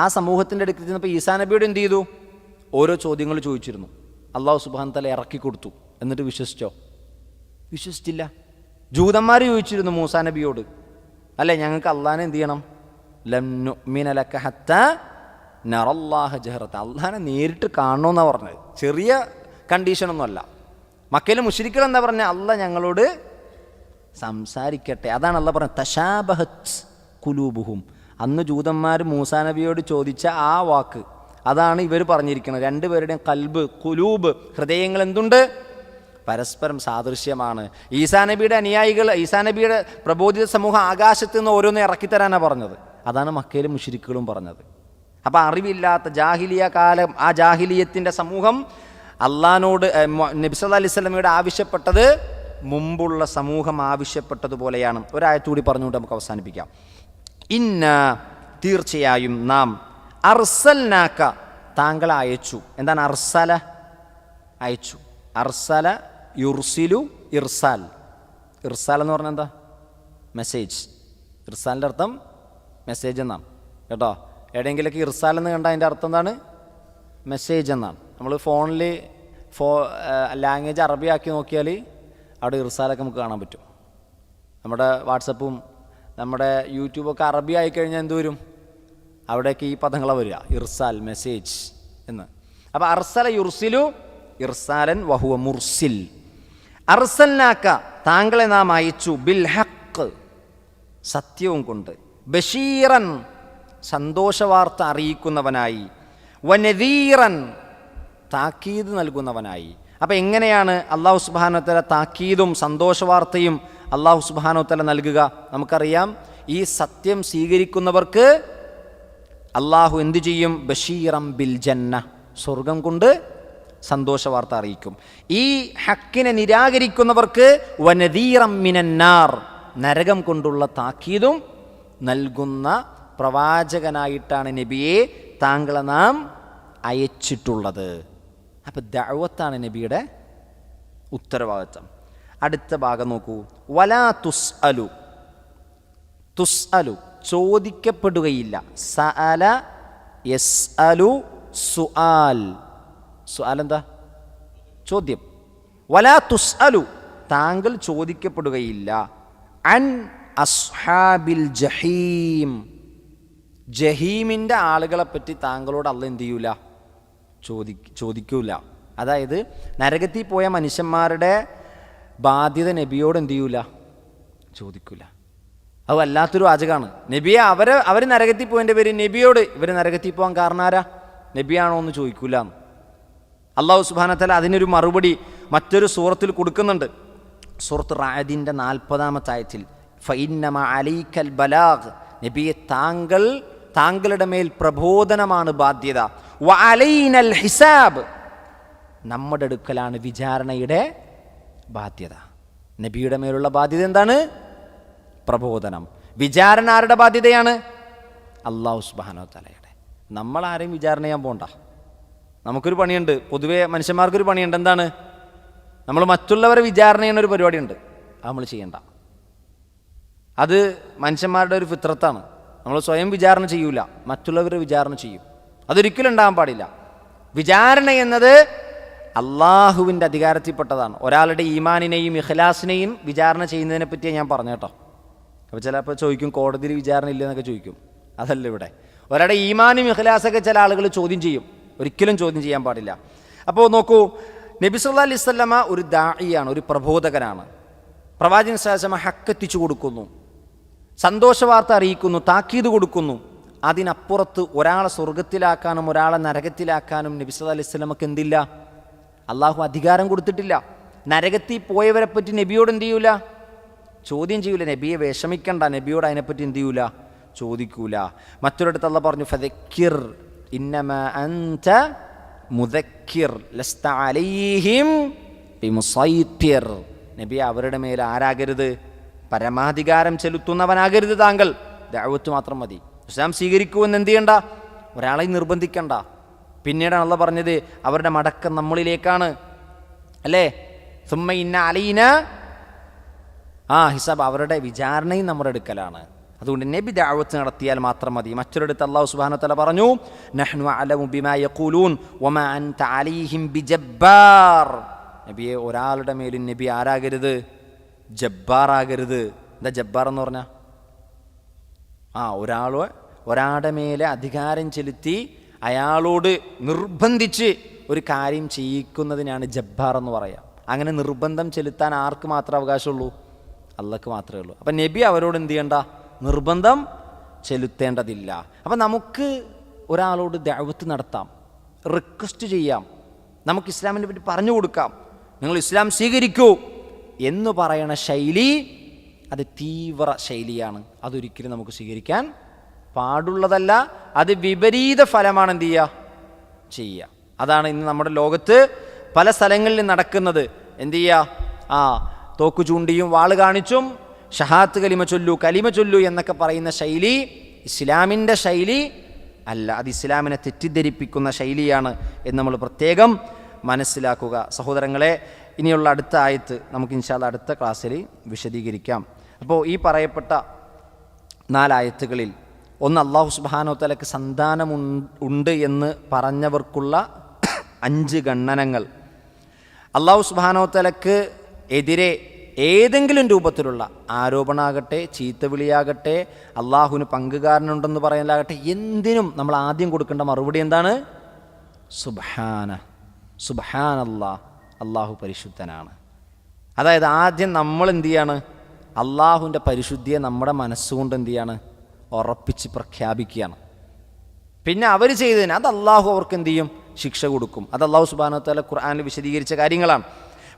ആ സമൂഹത്തിൻ്റെ അടുത്ത് ചെന്നപ്പോൾ ഈസാ നബിയോട് എന്ത് ചെയ്തു? ഓരോ ചോദ്യങ്ങൾ ചോദിച്ചിരുന്നു. അള്ളാഹു സുബ്ഹാനഹു വ തആല ഇറക്കി കൊടുത്തു. എന്നിട്ട് വിശ്വസിച്ചോ? വിശ്വസിച്ചില്ല. ജൂതന്മാർ ചോദിച്ചിരുന്നു മൂസാ നബിയോട്, അല്ലേ ഞങ്ങൾക്ക് അള്ളാഹനെ എന്ത് ചെയ്യണം? ലം നുഅ്മിന ലക ഹത്താ നറല്ലാഹ ജഹറത, അള്ളാഹനെ നേരിട്ട് കാണണമെന്നാണ് പറഞ്ഞത്. ചെറിയ കണ്ടീഷനൊന്നുമല്ല. മക്കയിലെ മുശ്രിക്കുകൾ എന്താ പറഞ്ഞത്? അള്ളാഹ് ഞങ്ങളോട് സംസാരിക്കട്ടെ. അതാണ് അള്ളാഹ് പറഞ്ഞത് തശാബഹത് ഖുലൂബുഹും. അന്ന് ജൂതന്മാർ മൂസാ നബിയോട് ചോദിച്ച ആ വാക്ക് അതാണ് ഇവർ പറഞ്ഞിരിക്കുന്നത്. രണ്ടുപേരുടെയും കൽബ്, ഖുലൂബ്, ഹൃദയങ്ങൾ എന്തുണ്ട്? പരസ്പരം സാദൃശ്യമാണ്. ഈസാ നബിയുടെ അനുയായികൾ, ഈസാ നബിയുടെ പ്രബോധിത സമൂഹം ആകാശത്ത് നിന്ന് ഓരോന്ന് ഇറക്കിത്തരാനാണ് പറഞ്ഞത്. അതാണ് മക്കയിലെ മുശ്രിക്കുകളും പറഞ്ഞത്. അപ്പം അറിവില്ലാത്ത ജാഹിലിയ കാലം, ആ ജാഹിലിയത്തിൻ്റെ സമൂഹം അള്ളാഹിനോട് നബി സല്ലല്ലാഹു അലൈഹി വസല്ലമയോട് ആവശ്യപ്പെട്ടത് മുമ്പുള്ള സമൂഹം ആവശ്യപ്പെട്ടതുപോലെയാണ്. ഒരായത്തുകൂടി പറഞ്ഞുകൊണ്ട് നമുക്ക് അവസാനിപ്പിക്കാം. ഇന്ന തീർച്ചയായും നാം അർസൽനാക്ക താങ്കളെ അയച്ചു. എന്താണ് അർസല? അയച്ചു. അർസല യുർസിലു ഇർസാൽ. ഇർസാൽ എന്ന് പറഞ്ഞാൽ എന്താ? മെസ്സേജ്. ഇർസാലിൻ്റെ അർത്ഥം മെസ്സേജ് എന്നാണ് കേട്ടോ. എവിടെയെങ്കിലൊക്കെ ഇർസാൽ എന്ന് കണ്ടാൽ അതിൻ്റെ അർത്ഥം എന്താണ്? മെസ്സേജ് എന്നാണ്. നമ്മൾ ഫോണിൽ ലാംഗ്വേജ് അറബി ആക്കി നോക്കിയാൽ അവിടെ ഇർസാലൊക്കെ നമുക്ക് കാണാൻ പറ്റും. നമ്മുടെ വാട്സപ്പും നമ്മുടെ യൂട്യൂബൊക്കെ അറബി ആയിക്കഴിഞ്ഞാൽ എന്ത് വരും? അവിടേക്ക് ഈ പദങ്ങളാണ് വരിക, ഇർസാൽ, മെസ്സേജ് എന്ന്. അപ്പോൾ അർസല യുർസിലു ഇർസാലൻ വഹുവ മുർസിൽ. അർസൽനാക്ക താങ്കളെ നാം അയച്ചു, ബിൽ ഹഖ് സത്യവും കൊണ്ട്, ബഷീറൻ സന്തോഷവാർത്ത അറിയിക്കുന്നവനായി, വനദീറൻ താക്കീത് നൽകുന്നവനായി. അപ്പം എങ്ങനെയാണ് അള്ളാഹു സുബ്ഹാനഹു വ തആല താക്കീതും സന്തോഷവാർത്തയും അള്ളാഹു സുബ്ഹാനഹു വ തആല നൽകുക? നമുക്കറിയാം, ഈ സത്യം സ്വീകരിക്കുന്നവർക്ക് അള്ളാഹു എന്തു ചെയ്യും? ബഷീറം ബിൽ ജന്ന, സ്വർഗം കൊണ്ട് സന്തോഷവാർത്ത അറിയിക്കും. ഈ ഹക്കിനെ നിരാകരിക്കുന്നവർക്ക് വനദീറം മിനന്നാർ, നരകം കൊണ്ടുള്ള താക്കീതും നൽകുന്ന പ്രവാചകനായിട്ടാണ് നബിയെ താങ്കളെ നാം അയച്ചിട്ടുള്ളത്. അപ്പം ദഅവത്താണ് നബിയുടെ ഉത്തരവാദിത്വം. അടുത്ത ഭാഗം നോക്കൂ. വലാ തുസ്അലു, തുസ്അലു ചോദിക്കപ്പെടുകയില്ല. സഅല യസ്അലു സുആൽ. സുആൽ എന്താ? ചോദ്യം. വലാ തുസ്അലു താങ്കൾ ചോദിക്കപ്പെടുകയില്ല. അൻ അസ്ഹാബിൽ ജഹീം, ജഹീമിൻ്റെ ആളുകളെപ്പറ്റി താങ്കളോട് അള്ളാഹ് എന്ത് ചെയ്യൂല? ചോദിക്കൂല. അതായത് നരകത്തിൽ പോയ മനുഷ്യന്മാരുടെ ബാധ്യത നബിയോട് എന്ത് ചെയ്യൂല? ചോദിക്കൂല. അത് വല്ലാത്തൊരു വാചകമാണ്. നബിയെ അവർ നരകത്തിൽ പോയതിൻ്റെ പേര് നബിയോട് ഇവർ നരകത്തിൽ പോകാൻ കാരണം ആരാ? നബിയാണോ എന്ന് ചോദിക്കൂല. അള്ളാഹു സുബ്ഹാനഹു വ തആല അതിനൊരു മറുപടി മറ്റൊരു സൂറത്തിൽ കൊടുക്കുന്നുണ്ട്. സൂറത്ത് റാഅദിൻ്റെ 40-ാമത്തെ ആയത്തിൽ ഫഇന്നമ അലൈക്കൽ ബലാഗ്, നബിയെ താങ്കളുടെ മേൽ പ്രബോധനമാണ് ബാധ്യത. വ അലൈനൽ ഹിസാബ്, നമ്മുടെ അടുക്കലാണ് വിചാരണയുടെ ബാധ്യത. നബിയുടെ മേലുള്ള ബാധ്യത എന്താണ്? പ്രബോധനം. വിചാരണ ആരുടെ ബാധ്യതയാണ്? അല്ലാഹു സുബ്ഹാനഹു വ തആലയുടെ. നമ്മൾ ആരെയും വിചാരണ ചെയ്യാൻ പോകണ്ട. നമുക്കൊരു പണിയുണ്ട്, പൊതുവേ മനുഷ്യന്മാർക്കൊരു പണിയുണ്ട്. എന്താണ്? നമ്മൾ മറ്റുള്ളവരെ വിചാരണ ചെയ്യുന്ന ഒരു പരിപാടിയുണ്ട്. അത് നമ്മൾ ചെയ്യണ്ട. അത് മനുഷ്യന്മാരുടെ ഒരു ഫിത്രത്താണ്. നമ്മൾ സ്വയം വിചാരണ ചെയ്യൂല, മറ്റുള്ളവരെ വിചാരണ ചെയ്യും. അതൊരിക്കലും ഉണ്ടാകാൻ പാടില്ല. വിചാരണ എന്നത് അള്ളാഹുവിൻ്റെ അധികാരത്തിൽപ്പെട്ടതാണ്. ഒരാളുടെ ഈമാനിനെയും ഇഖ്ലാസിനെയും വിചാരണ ചെയ്യുന്നതിനെ പറ്റിയാണ് ഞാൻ പറഞ്ഞു കേട്ടോ. അപ്പോൾ ചിലപ്പോൾ ചോദിക്കും കോടതിയിൽ വിചാരണ ഇല്ലെന്നൊക്കെ ചോദിക്കും. അതല്ല ഇവിടെ. ഒരാളുടെ ഈമാനും ഇഖ്ലാസൊക്കെ ചില ആളുകൾ ചോദ്യം ചെയ്യും. ഒരിക്കലും ചോദ്യം ചെയ്യാൻ പാടില്ല. അപ്പോൾ നോക്കൂ, നബി സല്ലല്ലാഹു അലൈഹി വസല്ലമ ഒരു ദാഇയാണ്, ഒരു പ്രബോധകനാണ്. പ്രവാചകൻ സല്ലല്ലാഹു അലൈഹി വസല്ലമ ഹക്ക് എത്തിച്ചു കൊടുക്കുന്നു, സന്തോഷവാർത്ത അറിയിക്കുന്നു, താക്കീത് കൊടുക്കുന്നു. അതിനപ്പുറത്ത് ഒരാളെ സ്വർഗത്തിലാക്കാനും ഒരാളെ നരകത്തിലാക്കാനും നബി സല്ലല്ലാഹു അലൈഹി വസല്ലമക്ക് എന്തില്ല? അള്ളാഹു അധികാരം കൊടുത്തിട്ടില്ല. നരകത്തിൽ പോയവരെ പറ്റി നബിയോട് എന്ത് ചെയ്യൂല? ചോദ്യം ചെയ്യൂല. നബിയെ വിഷമിക്കണ്ട, നബിയോട് അതിനെപ്പറ്റി എന്ത് ചെയ്യൂല? ചോദിക്കൂല. മറ്റൊരിടത്ത് അള്ളാഹ് പറഞ്ഞു ഫദക്കിർ ഇന്നമാ അൻത മുദക്കിർ ലസ്ത അലൈഹിം ബിമുസൈത്തിർ. നബി അവരുടെ മേൽ ആരാകരുത്? പരമാധികാരം ചെലുത്തുന്നവനാകരുത് താങ്കൾ. ദഅവത്ത് മാത്രം മതി. ഇസ്ലാം സ്വീകരിക്കുമെന്ന് എന്ത് ചെയ്യണ്ട? ഒരാളെ നിർബന്ധിക്കണ്ട. പിന്നീടാണ് അള്ളാഹ് പറഞ്ഞത് അവരുടെ മടക്കം നമ്മളിലേക്കാണ്, അല്ലേ? സുമ്മ ഇന്ന അലൈന ഹിസാബ്, അവരുടെ വിചാരണയും നമ്മുടെ അടുക്കലാണ്. അതുകൊണ്ട് നബി ദഅവത്ത് നടത്തിയാൽ മാത്രം മതി. മറ്റൊരിടത്ത് അല്ലാഹു സുബ്ഹാനഹു വ തആല പറഞ്ഞു, നഹ്നു അഅലമു ബിമാ യഖൂലൂൻ വമാ അൻത അലൈഹിം ബിജബ്ബാർ. നബിയെ, ഒരാളുടെ മേലും നബി ആരാകരുത്? ജബ്ബാറാകരുത്. എന്താ ജബ്ബാർ എന്ന് പറഞ്ഞാൽ? ഒരാളുടെ മേലെ അധികാരം ചെലുത്തി അയാളോട് നിർബന്ധിച്ച് ഒരു കാര്യം ചെയ്യിക്കുന്നതിനാണ് ജബ്ബാർ എന്ന് പറയാം. അങ്ങനെ നിർബന്ധം ചെലുത്താൻ ആർക്ക് മാത്രമേ അവകാശമുള്ളൂ? അള്ളാഹ്ക്ക് മാത്രമേ ഉള്ളൂ. അപ്പം നബി അവരോട് എന്ത് ചെയ്യണ്ട? നിർബന്ധം ചെലുത്തേണ്ടതില്ല. അപ്പം നമുക്ക് ഒരാളോട് ദഅവത്ത് നടത്താം, റിക്വസ്റ്റ് ചെയ്യാം, നമുക്ക് ഇസ്ലാമിനെ പറ്റി പറഞ്ഞു കൊടുക്കാം, നിങ്ങൾ ഇസ്ലാം സ്വീകരിക്കൂ എന്ന് പറയണ ശൈലി അത് തീവ്ര ശൈലിയാണ്. അതൊരിക്കലും നമുക്ക് സ്വീകരിക്കാൻ പാടുള്ളതല്ല. അത് വിപരീത ഫലമാണ് എന്ത് ചെയ്യുക. അതാണ് ഇന്ന് നമ്മുടെ ലോകത്ത് പല സ്ഥലങ്ങളിൽ നടക്കുന്നത്. എന്ത് ചെയ്യുക? തോക്ക് ചൂണ്ടിയും വാള് കാണിച്ചും ഷഹാത്ത് കലിമ ചൊല്ലു എന്നൊക്കെ പറയുന്ന ശൈലി ഇസ്ലാമിൻ്റെ ശൈലി അല്ല. അത് ഇസ്ലാമിനെ തെറ്റിദ്ധരിപ്പിക്കുന്ന ശൈലിയാണ് എന്ന് നമ്മൾ പ്രത്യേകം മനസ്സിലാക്കുക. സഹോദരങ്ങളെ, ഇനിയുള്ള അടുത്ത ആയത്ത് നമുക്ക് ഇൻഷാ അല്ലാഹ് അടുത്ത ക്ലാസ്സിൽ വിശദീകരിക്കാം. അപ്പോൾ ഈ പറയപ്പെട്ട 4 ആയത്തുകളിൽ ഒന്ന്, അല്ലാഹു സുബ്ഹാനഹു വ തആലക്ക് സന്താനമുണ്ട് എന്ന് പറഞ്ഞവർക്കുള്ള 5 ഗണ്ണനങ്ങൾ. അല്ലാഹു സുബ്ഹാനഹു വ തആലക്ക് എതിരെ ഏതെങ്കിലും രൂപത്തിലുള്ള ആരോപണമാകട്ടെ, ചീത്തവിളിയാകട്ടെ, അള്ളാഹുവിന് പങ്കുകാരനുണ്ടെന്ന് പറയലാകട്ടെ, എന്തിനും നമ്മൾ ആദ്യം കൊടുക്കേണ്ട മറുപടി എന്താണ്? സുബ്ഹാനല്ലാഹ്, അള്ളാഹു പരിശുദ്ധനാണ്. അതായത് ആദ്യം നമ്മൾ എന്ത് ചെയ്യാണ്? അള്ളാഹുവിൻ്റെ പരിശുദ്ധിയെ നമ്മുടെ മനസ്സുകൊണ്ട് എന്ത് ചെയ്യാണ്? ഉറപ്പിച്ച് പ്രഖ്യാപിക്കുകയാണ്. പിന്നെ അവർ ചെയ്തതിന് അത് അള്ളാഹു അവർക്ക് എന്ത് ചെയ്യും? ശിക്ഷ കൊടുക്കും. അത് അള്ളാഹു സുബ്ഹാനഹു വ തആല ഖുർആനിൽ വിശദീകരിച്ച കാര്യങ്ങളാണ്.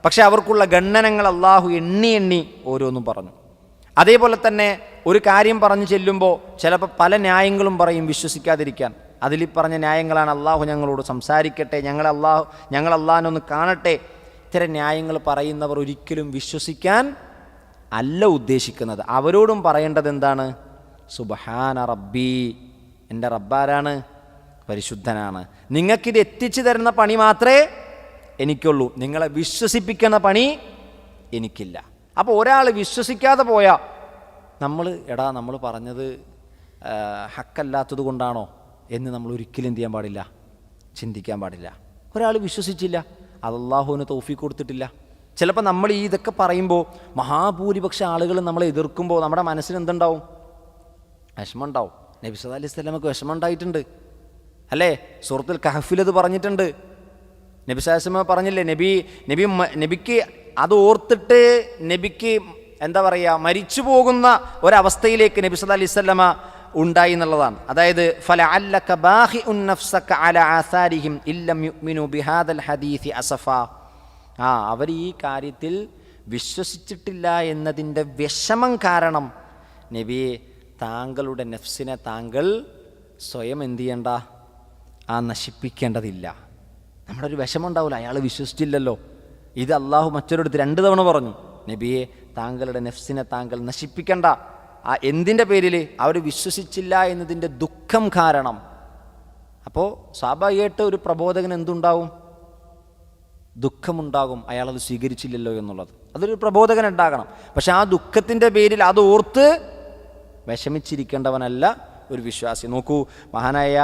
പക്ഷേ അവർക്കുള്ള ഗണ്ണനങ്ങൾ അള്ളാഹു എണ്ണി ഓരോന്നും പറഞ്ഞു. അതേപോലെ തന്നെ ഒരു കാര്യം പറഞ്ഞു ചെല്ലുമ്പോൾ ചിലപ്പോൾ പല ന്യായങ്ങളും പറയും വിശ്വസിക്കാതിരിക്കാൻ. അതിൽ പറഞ്ഞ ന്യായങ്ങളാണ് അള്ളാഹു ഞങ്ങളോട് സംസാരിക്കട്ടെ, ഞങ്ങൾ അള്ളാഹിനൊന്ന് കാണട്ടെ. ഇത്തരം ന്യായങ്ങൾ പറയുന്നവർ ഒരിക്കലും വിശ്വസിക്കാൻ അല്ല ഉദ്ദേശിക്കുന്നത്. അവരോടും പറയേണ്ടത് എന്താണ്? സുബ്ഹാന റബ്ബി, എൻ്റെ റബ്ബാരാണ്? പരിശുദ്ധനാണ്. നിങ്ങൾക്കിത് എത്തിച്ചു തരുന്ന പണി മാത്രമേ എനിക്കുള്ളൂ, നിങ്ങളെ വിശ്വസിപ്പിക്കുന്ന പണി എനിക്കില്ല. അപ്പോൾ ഒരാൾ വിശ്വസിക്കാതെ പോയാൽ നമ്മൾ പറഞ്ഞത് ഹക്കല്ലാത്തത് കൊണ്ടാണോ എന്ന് നമ്മൾ ഒരിക്കലും എന്ത് ചെയ്യാൻ പാടില്ല? ചിന്തിക്കാൻ പാടില്ല. ഒരാൾ വിശ്വസിച്ചില്ല, അത് അല്ലാഹുവിന് തൗഫീഖ് കൊടുത്തിട്ടില്ല. ചിലപ്പോൾ നമ്മൾ ഇതൊക്കെ പറയുമ്പോൾ മഹാഭൂരിപക്ഷ ആളുകൾ നമ്മളെ എതിർക്കുമ്പോൾ നമ്മുടെ മനസ്സിന് എന്തുണ്ടാവും? വിഷമം ഉണ്ടാവും. നബി സല്ലല്ലാഹു അലൈഹി വസല്ലമക്ക് വിഷമം ഉണ്ടായിട്ടുണ്ട് അല്ലേ? സൂറത്തുൽ കഹ്ഫിൽ അത് പറഞ്ഞിട്ടുണ്ട്. നബി സല്ലല്ലാഹു അലൈഹി വസല്ലം പറഞ്ഞില്ലേ, നബിക്ക് അത് ഓർത്തിട്ട് നബിക്ക് എന്താ പറയുക, മരിച്ചു പോകുന്ന ഒരവസ്ഥയിലേക്ക് നബി സല്ലല്ലാഹു അലൈഹി വസല്ലമ ഉണ്ടായി എന്നുള്ളതാണ്. അതായത് ഫലഅല്ലക ബാഖിഉൻ നഫ്സക അലാ ആസാരിഹിം ഇല്ലം യുഅ്മിനു ബിഹാദൽ ഹദീസി അസഫാ. അവർ ഈ കാര്യത്തിൽ വിശ്വസിച്ചിട്ടില്ല എന്നതിൻ്റെ വിഷമം കാരണം നബിയെ, താങ്കളുടെ നഫ്സിനെ താങ്കൾ സ്വയം എന്ത് ചെയ്യണ്ട? നശിപ്പിക്കേണ്ടതില്ല. നമ്മുടെ ഒരു വിഷമം ഉണ്ടാവില്ല, അയാൾ വിശ്വസിച്ചില്ലല്ലോ. ഇത് അള്ളാഹു മറ്റൊരിടത്ത് 2 തവണ പറഞ്ഞു, നബിയെ താങ്കളുടെ നഫ്സിനെ താങ്കൾ നശിപ്പിക്കണ്ട. എന്തിൻ്റെ പേരിൽ? അവർ വിശ്വസിച്ചില്ല എന്നതിൻ്റെ ദുഃഖം കാരണം. അപ്പോൾ സ്വാഭാവികമായിട്ട് ഒരു പ്രബോധകന് എന്തുണ്ടാവും? ദുഃഖമുണ്ടാകും, അയാളത് സ്വീകരിച്ചില്ലല്ലോ എന്നുള്ളത്. അതൊരു പ്രബോധകൻ ഉണ്ടാകണം. പക്ഷെ ആ ദുഃഖത്തിൻ്റെ പേരിൽ അത് ഓർത്ത് വിഷമിച്ചിരിക്കേണ്ടവനല്ല ഒരു വിശ്വാസി. നോക്കൂ, മഹാനായ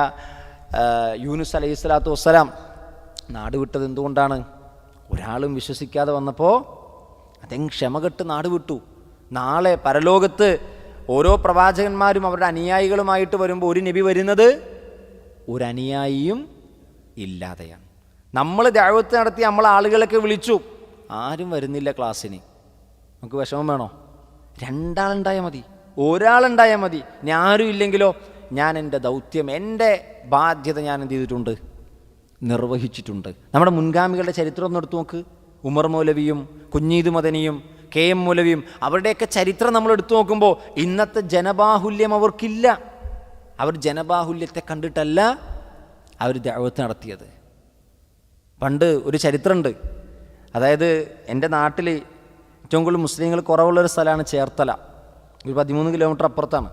യൂനുസ് അലൈഹി സ്വലാത്തു വസ്സലാം നാട് വിട്ടത് എന്തുകൊണ്ടാണ്? ഒരാളും വിശ്വസിക്കാതെ വന്നപ്പോൾ അദ്ദേഹം ക്ഷമകെട്ട് നാട് വിട്ടു. നാളെ പരലോകത്ത് ഓരോ പ്രവാചകന്മാരും അവരുടെ അനുയായികളുമായിട്ട് വരുമ്പോൾ ഒരു നബി വരുന്നത് ഒരു അനുയായിയും ഇല്ലാതെയാണ്. നമ്മൾ ദഅവത്ത് നടത്തി നമ്മൾ ആളുകളൊക്കെ വിളിച്ചു, ആരും വരുന്നില്ല ക്ലാസ്സിന്. നമുക്ക് വിഷമം വേണോ? 2 ആളുണ്ടായാൽ മതി, ഒരാളുണ്ടായാൽ മതി. ഇനി ആരും ഇല്ലെങ്കിലോ, ഞാൻ എൻ്റെ ദൗത്യം, എൻ്റെ ബാധ്യത ഞാൻ എന്ത് ചെയ്തിട്ടുണ്ട്? നിർവഹിച്ചിട്ടുണ്ട്. നമ്മുടെ മുൻഗാമികളുടെ ചരിത്രം ഒന്ന് എടുത്തു നോക്ക്. ഉമർ മൗലവിയും കുഞ്ഞീദ് മദനിയും KM മൗലവിയും അവരുടെയൊക്കെ ചരിത്രം നമ്മൾ എടുത്തു നോക്കുമ്പോൾ ഇന്നത്തെ ജനബാഹുല്യം അവർക്കില്ല. അവർ ജനബാഹുല്യത്തെ കണ്ടിട്ടല്ല അവർ ദഅവത്ത് നടത്തിയത്. പണ്ട് ഒരു ചരിത്രമുണ്ട്. അതായത് എൻ്റെ നാട്ടിൽ ഏറ്റവും കൂടുതൽ മുസ്ലിങ്ങൾ കുറവുള്ളൊരു സ്ഥലമാണ് ചേർത്തല. ഒരു 13 കിലോമീറ്റർ അപ്പുറത്താണ്.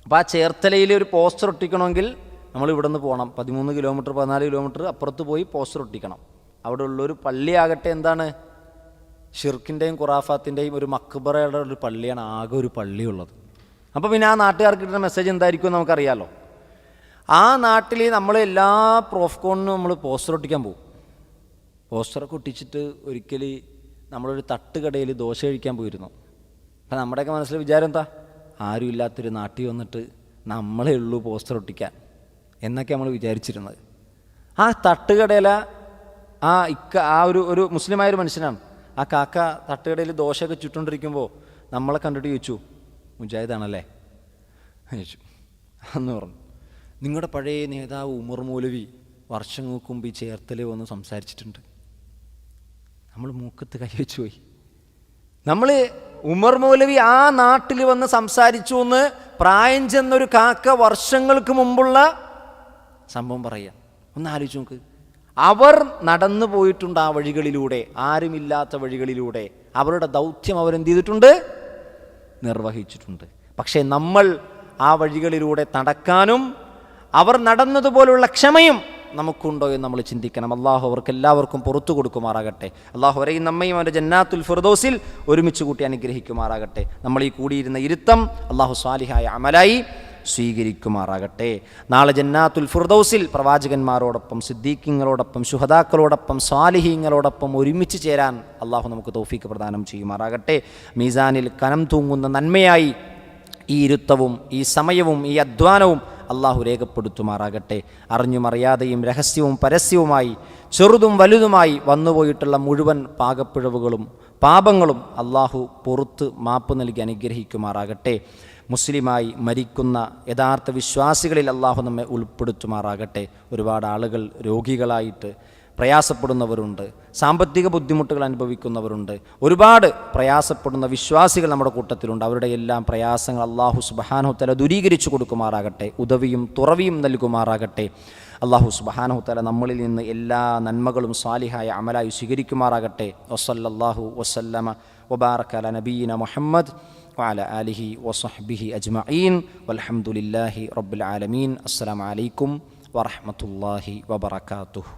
അപ്പോൾ ആ ചേർത്തലയിൽ ഒരു പോസ്റ്റർ ഒട്ടിക്കണമെങ്കിൽ നമ്മൾ ഇവിടെ നിന്ന് പോകണം. 13 കിലോമീറ്റർ 14 കിലോമീറ്റർ അപ്പുറത്ത് പോയി പോസ്റ്റർ ഒട്ടിക്കണം. അവിടെ ഉള്ളൊരു പള്ളിയാകട്ടെ എന്താണ്? ഷിർക്കിൻ്റെയും ഖുറാഫാത്തിൻ്റെയും ഒരു മക്ബറയുടെ ഒരു പള്ളിയാണ് ആകെ ഒരു പള്ളിയുള്ളത്. അപ്പോൾ പിന്നെ ആ നാട്ടുകാർക്ക് കിട്ടുന്ന മെസ്സേജ് എന്തായിരിക്കും എന്ന് നമുക്കറിയാമല്ലോ. ആ നാട്ടിൽ നമ്മൾ എല്ലാ പ്രോഫ്കോണിനും നമ്മൾ പോസ്റ്റർ ഒട്ടിക്കാൻ പോകും. പോസ്റ്ററൊക്കെ ഒട്ടിച്ചിട്ട് ഒരിക്കൽ നമ്മളൊരു തട്ടുകടയിൽ ദോശ കഴിക്കാൻ പോയിരുന്നു. അപ്പം നമ്മുടെയൊക്കെ മനസ്സിൽ വിചാരം എന്താ, ആരും ഇല്ലാത്തൊരു നാട്ടിൽ വന്നിട്ട് നമ്മളേ ഉള്ളൂ പോസ്റ്റർ ഒട്ടിക്കാൻ എന്നൊക്കെ നമ്മൾ വിചാരിച്ചിരുന്നത്. ആ തട്ടുകടയിലെ ആ ഒരു മുസ്ലിമായൊരു മനുഷ്യനാണ്. ആ കാക്ക തട്ടുകടയിൽ ദോശയൊക്കെ ചുറ്റുകൊണ്ടിരിക്കുമ്പോൾ നമ്മളെ കണ്ടിട്ട് ചോദിച്ചു, മുജാഹിദാണല്ലേ ചോദിച്ചു. എന്ന് പറഞ്ഞു, നിങ്ങളുടെ പഴയ നേതാവ് ഉമർ മൗലവി വർഷങ്ങൾക്ക് മുമ്പ് ഈ ചേർത്തല വന്ന് സംസാരിച്ചിട്ടുണ്ട്. നമ്മൾ മൂക്കത്ത് കൈവച്ചു പോയി. നമ്മൾ ഉമർ മൗലവി ആ നാട്ടിൽ വന്ന് സംസാരിച്ചു എന്ന് പ്രായം ചെന്നൊരു കാക്ക വർഷങ്ങൾക്ക് മുമ്പുള്ള സംഭവം പറയുക. ഒന്ന് ആലോചിച്ച് നോക്ക്. അവർ നടന്നു പോയിട്ടുണ്ട് ആ വഴികളിലൂടെ, ആരുമില്ലാത്ത വഴികളിലൂടെ. അവരുടെ ദൗത്യം അവരെന്ത് ചെയ്തിട്ടുണ്ട്? നിർവഹിച്ചിട്ടുണ്ട്. പക്ഷേ നമ്മൾ ആ വഴികളിലൂടെ നടക്കാനും അവർ നടന്നതുപോലുള്ള ക്ഷമയും നമുക്കുണ്ടോ എന്ന് നമ്മൾ ചിന്തിക്കണം. അള്ളാഹു അവർക്ക് എല്ലാവർക്കും പുറത്തു കൊടുക്കുമാറാകട്ടെ. അള്ളാഹു അവരെയും നമ്മയും അവൻ്റെ ജന്നാത്തുൽ ഫിർദൗസിൽ ഒരുമിച്ച് കൂട്ടി അനുഗ്രഹിക്കുമാറാകട്ടെ. നമ്മൾ ഈ കൂടിയിരുന്ന ഇരുത്തം അള്ളാഹു സ്വാലിഹായ അമലായി സ്വീകരിക്കുമാറാകട്ടെ. നാളെ ജന്നാത്തുൽ ഫിർദൗസിൽ പ്രവാചകന്മാരോടൊപ്പം, സിദ്ദീഖീങ്ങളോടൊപ്പം, ശുഹദാക്കളോടൊപ്പം, സ്വാലിഹീങ്ങളോടൊപ്പം ഒരുമിച്ച് ചേരാൻ അള്ളാഹു നമുക്ക് തൗഫീക്ക് പ്രദാനം ചെയ്യുമാറാകട്ടെ. മീസാനിൽ കനം തൂങ്ങുന്ന നന്മയായി ഈ ഇരുത്തവും ഈ സമയവും ഈ അധ്വാനവും അള്ളാഹു രേഖപ്പെടുത്തുമാറാകട്ടെ. അറിഞ്ഞുമറിയാതെയും രഹസ്യവും പരസ്യവുമായി ചെറുതും വലുതുമായി വന്നുപോയിട്ടുള്ള മുഴുവൻ പാകപ്പിഴവുകളും പാപങ്ങളും അള്ളാഹു പുറത്ത് മാപ്പ് നൽകി അനുഗ്രഹിക്കുമാറാകട്ടെ. മുസ്ലിമായി മരിക്കുന്ന യഥാർത്ഥ വിശ്വാസികളിൽ അള്ളാഹു നമ്മെ ഉൾപ്പെടുത്തുമാറാകട്ടെ. ഒരുപാട് ആളുകൾ രോഗികളായിട്ട് പ്രയാസപ്പെടുന്നവരുണ്ട്, സാമ്പത്തിക ബുദ്ധിമുട്ടുകൾ അനുഭവിക്കുന്നവരുണ്ട്, ഒരുപാട് പ്രയാസപ്പെടുന്ന വിശ്വാസികൾ നമ്മുടെ കൂട്ടത്തിലുണ്ട്. അവരുടെ എല്ലാം പ്രയാസങ്ങൾ അള്ളാഹു സുബ്ഹാനഹു തആല ദൂരീകരിച്ചു കൊടുക്കുമാറാകട്ടെ. ഉദവിയും തുറവിയും നൽകുമാറാകട്ടെ. അള്ളാഹു സുബ്ഹാനഹു തആല നമ്മളിൽ നിന്ന് എല്ലാ നന്മകളും സ്വാലിഹായ അമലായി സ്വീകരിക്കുമാറാകട്ടെ. വസല്ലല്ലാഹു വസല്ലമ വബാറക അലാ നബിയിന മുഹമ്മദ് വഅലാ ആലിഹി വസഹ്ബിഹി അജ്മഈൻ വൽഹംദുലില്ലാഹി റബ്ബിൽ ആലമീൻ. അസ്സലാമു അലൈക്കും വറഹ്മത്തുള്ളാഹി വബറകാതുഹു.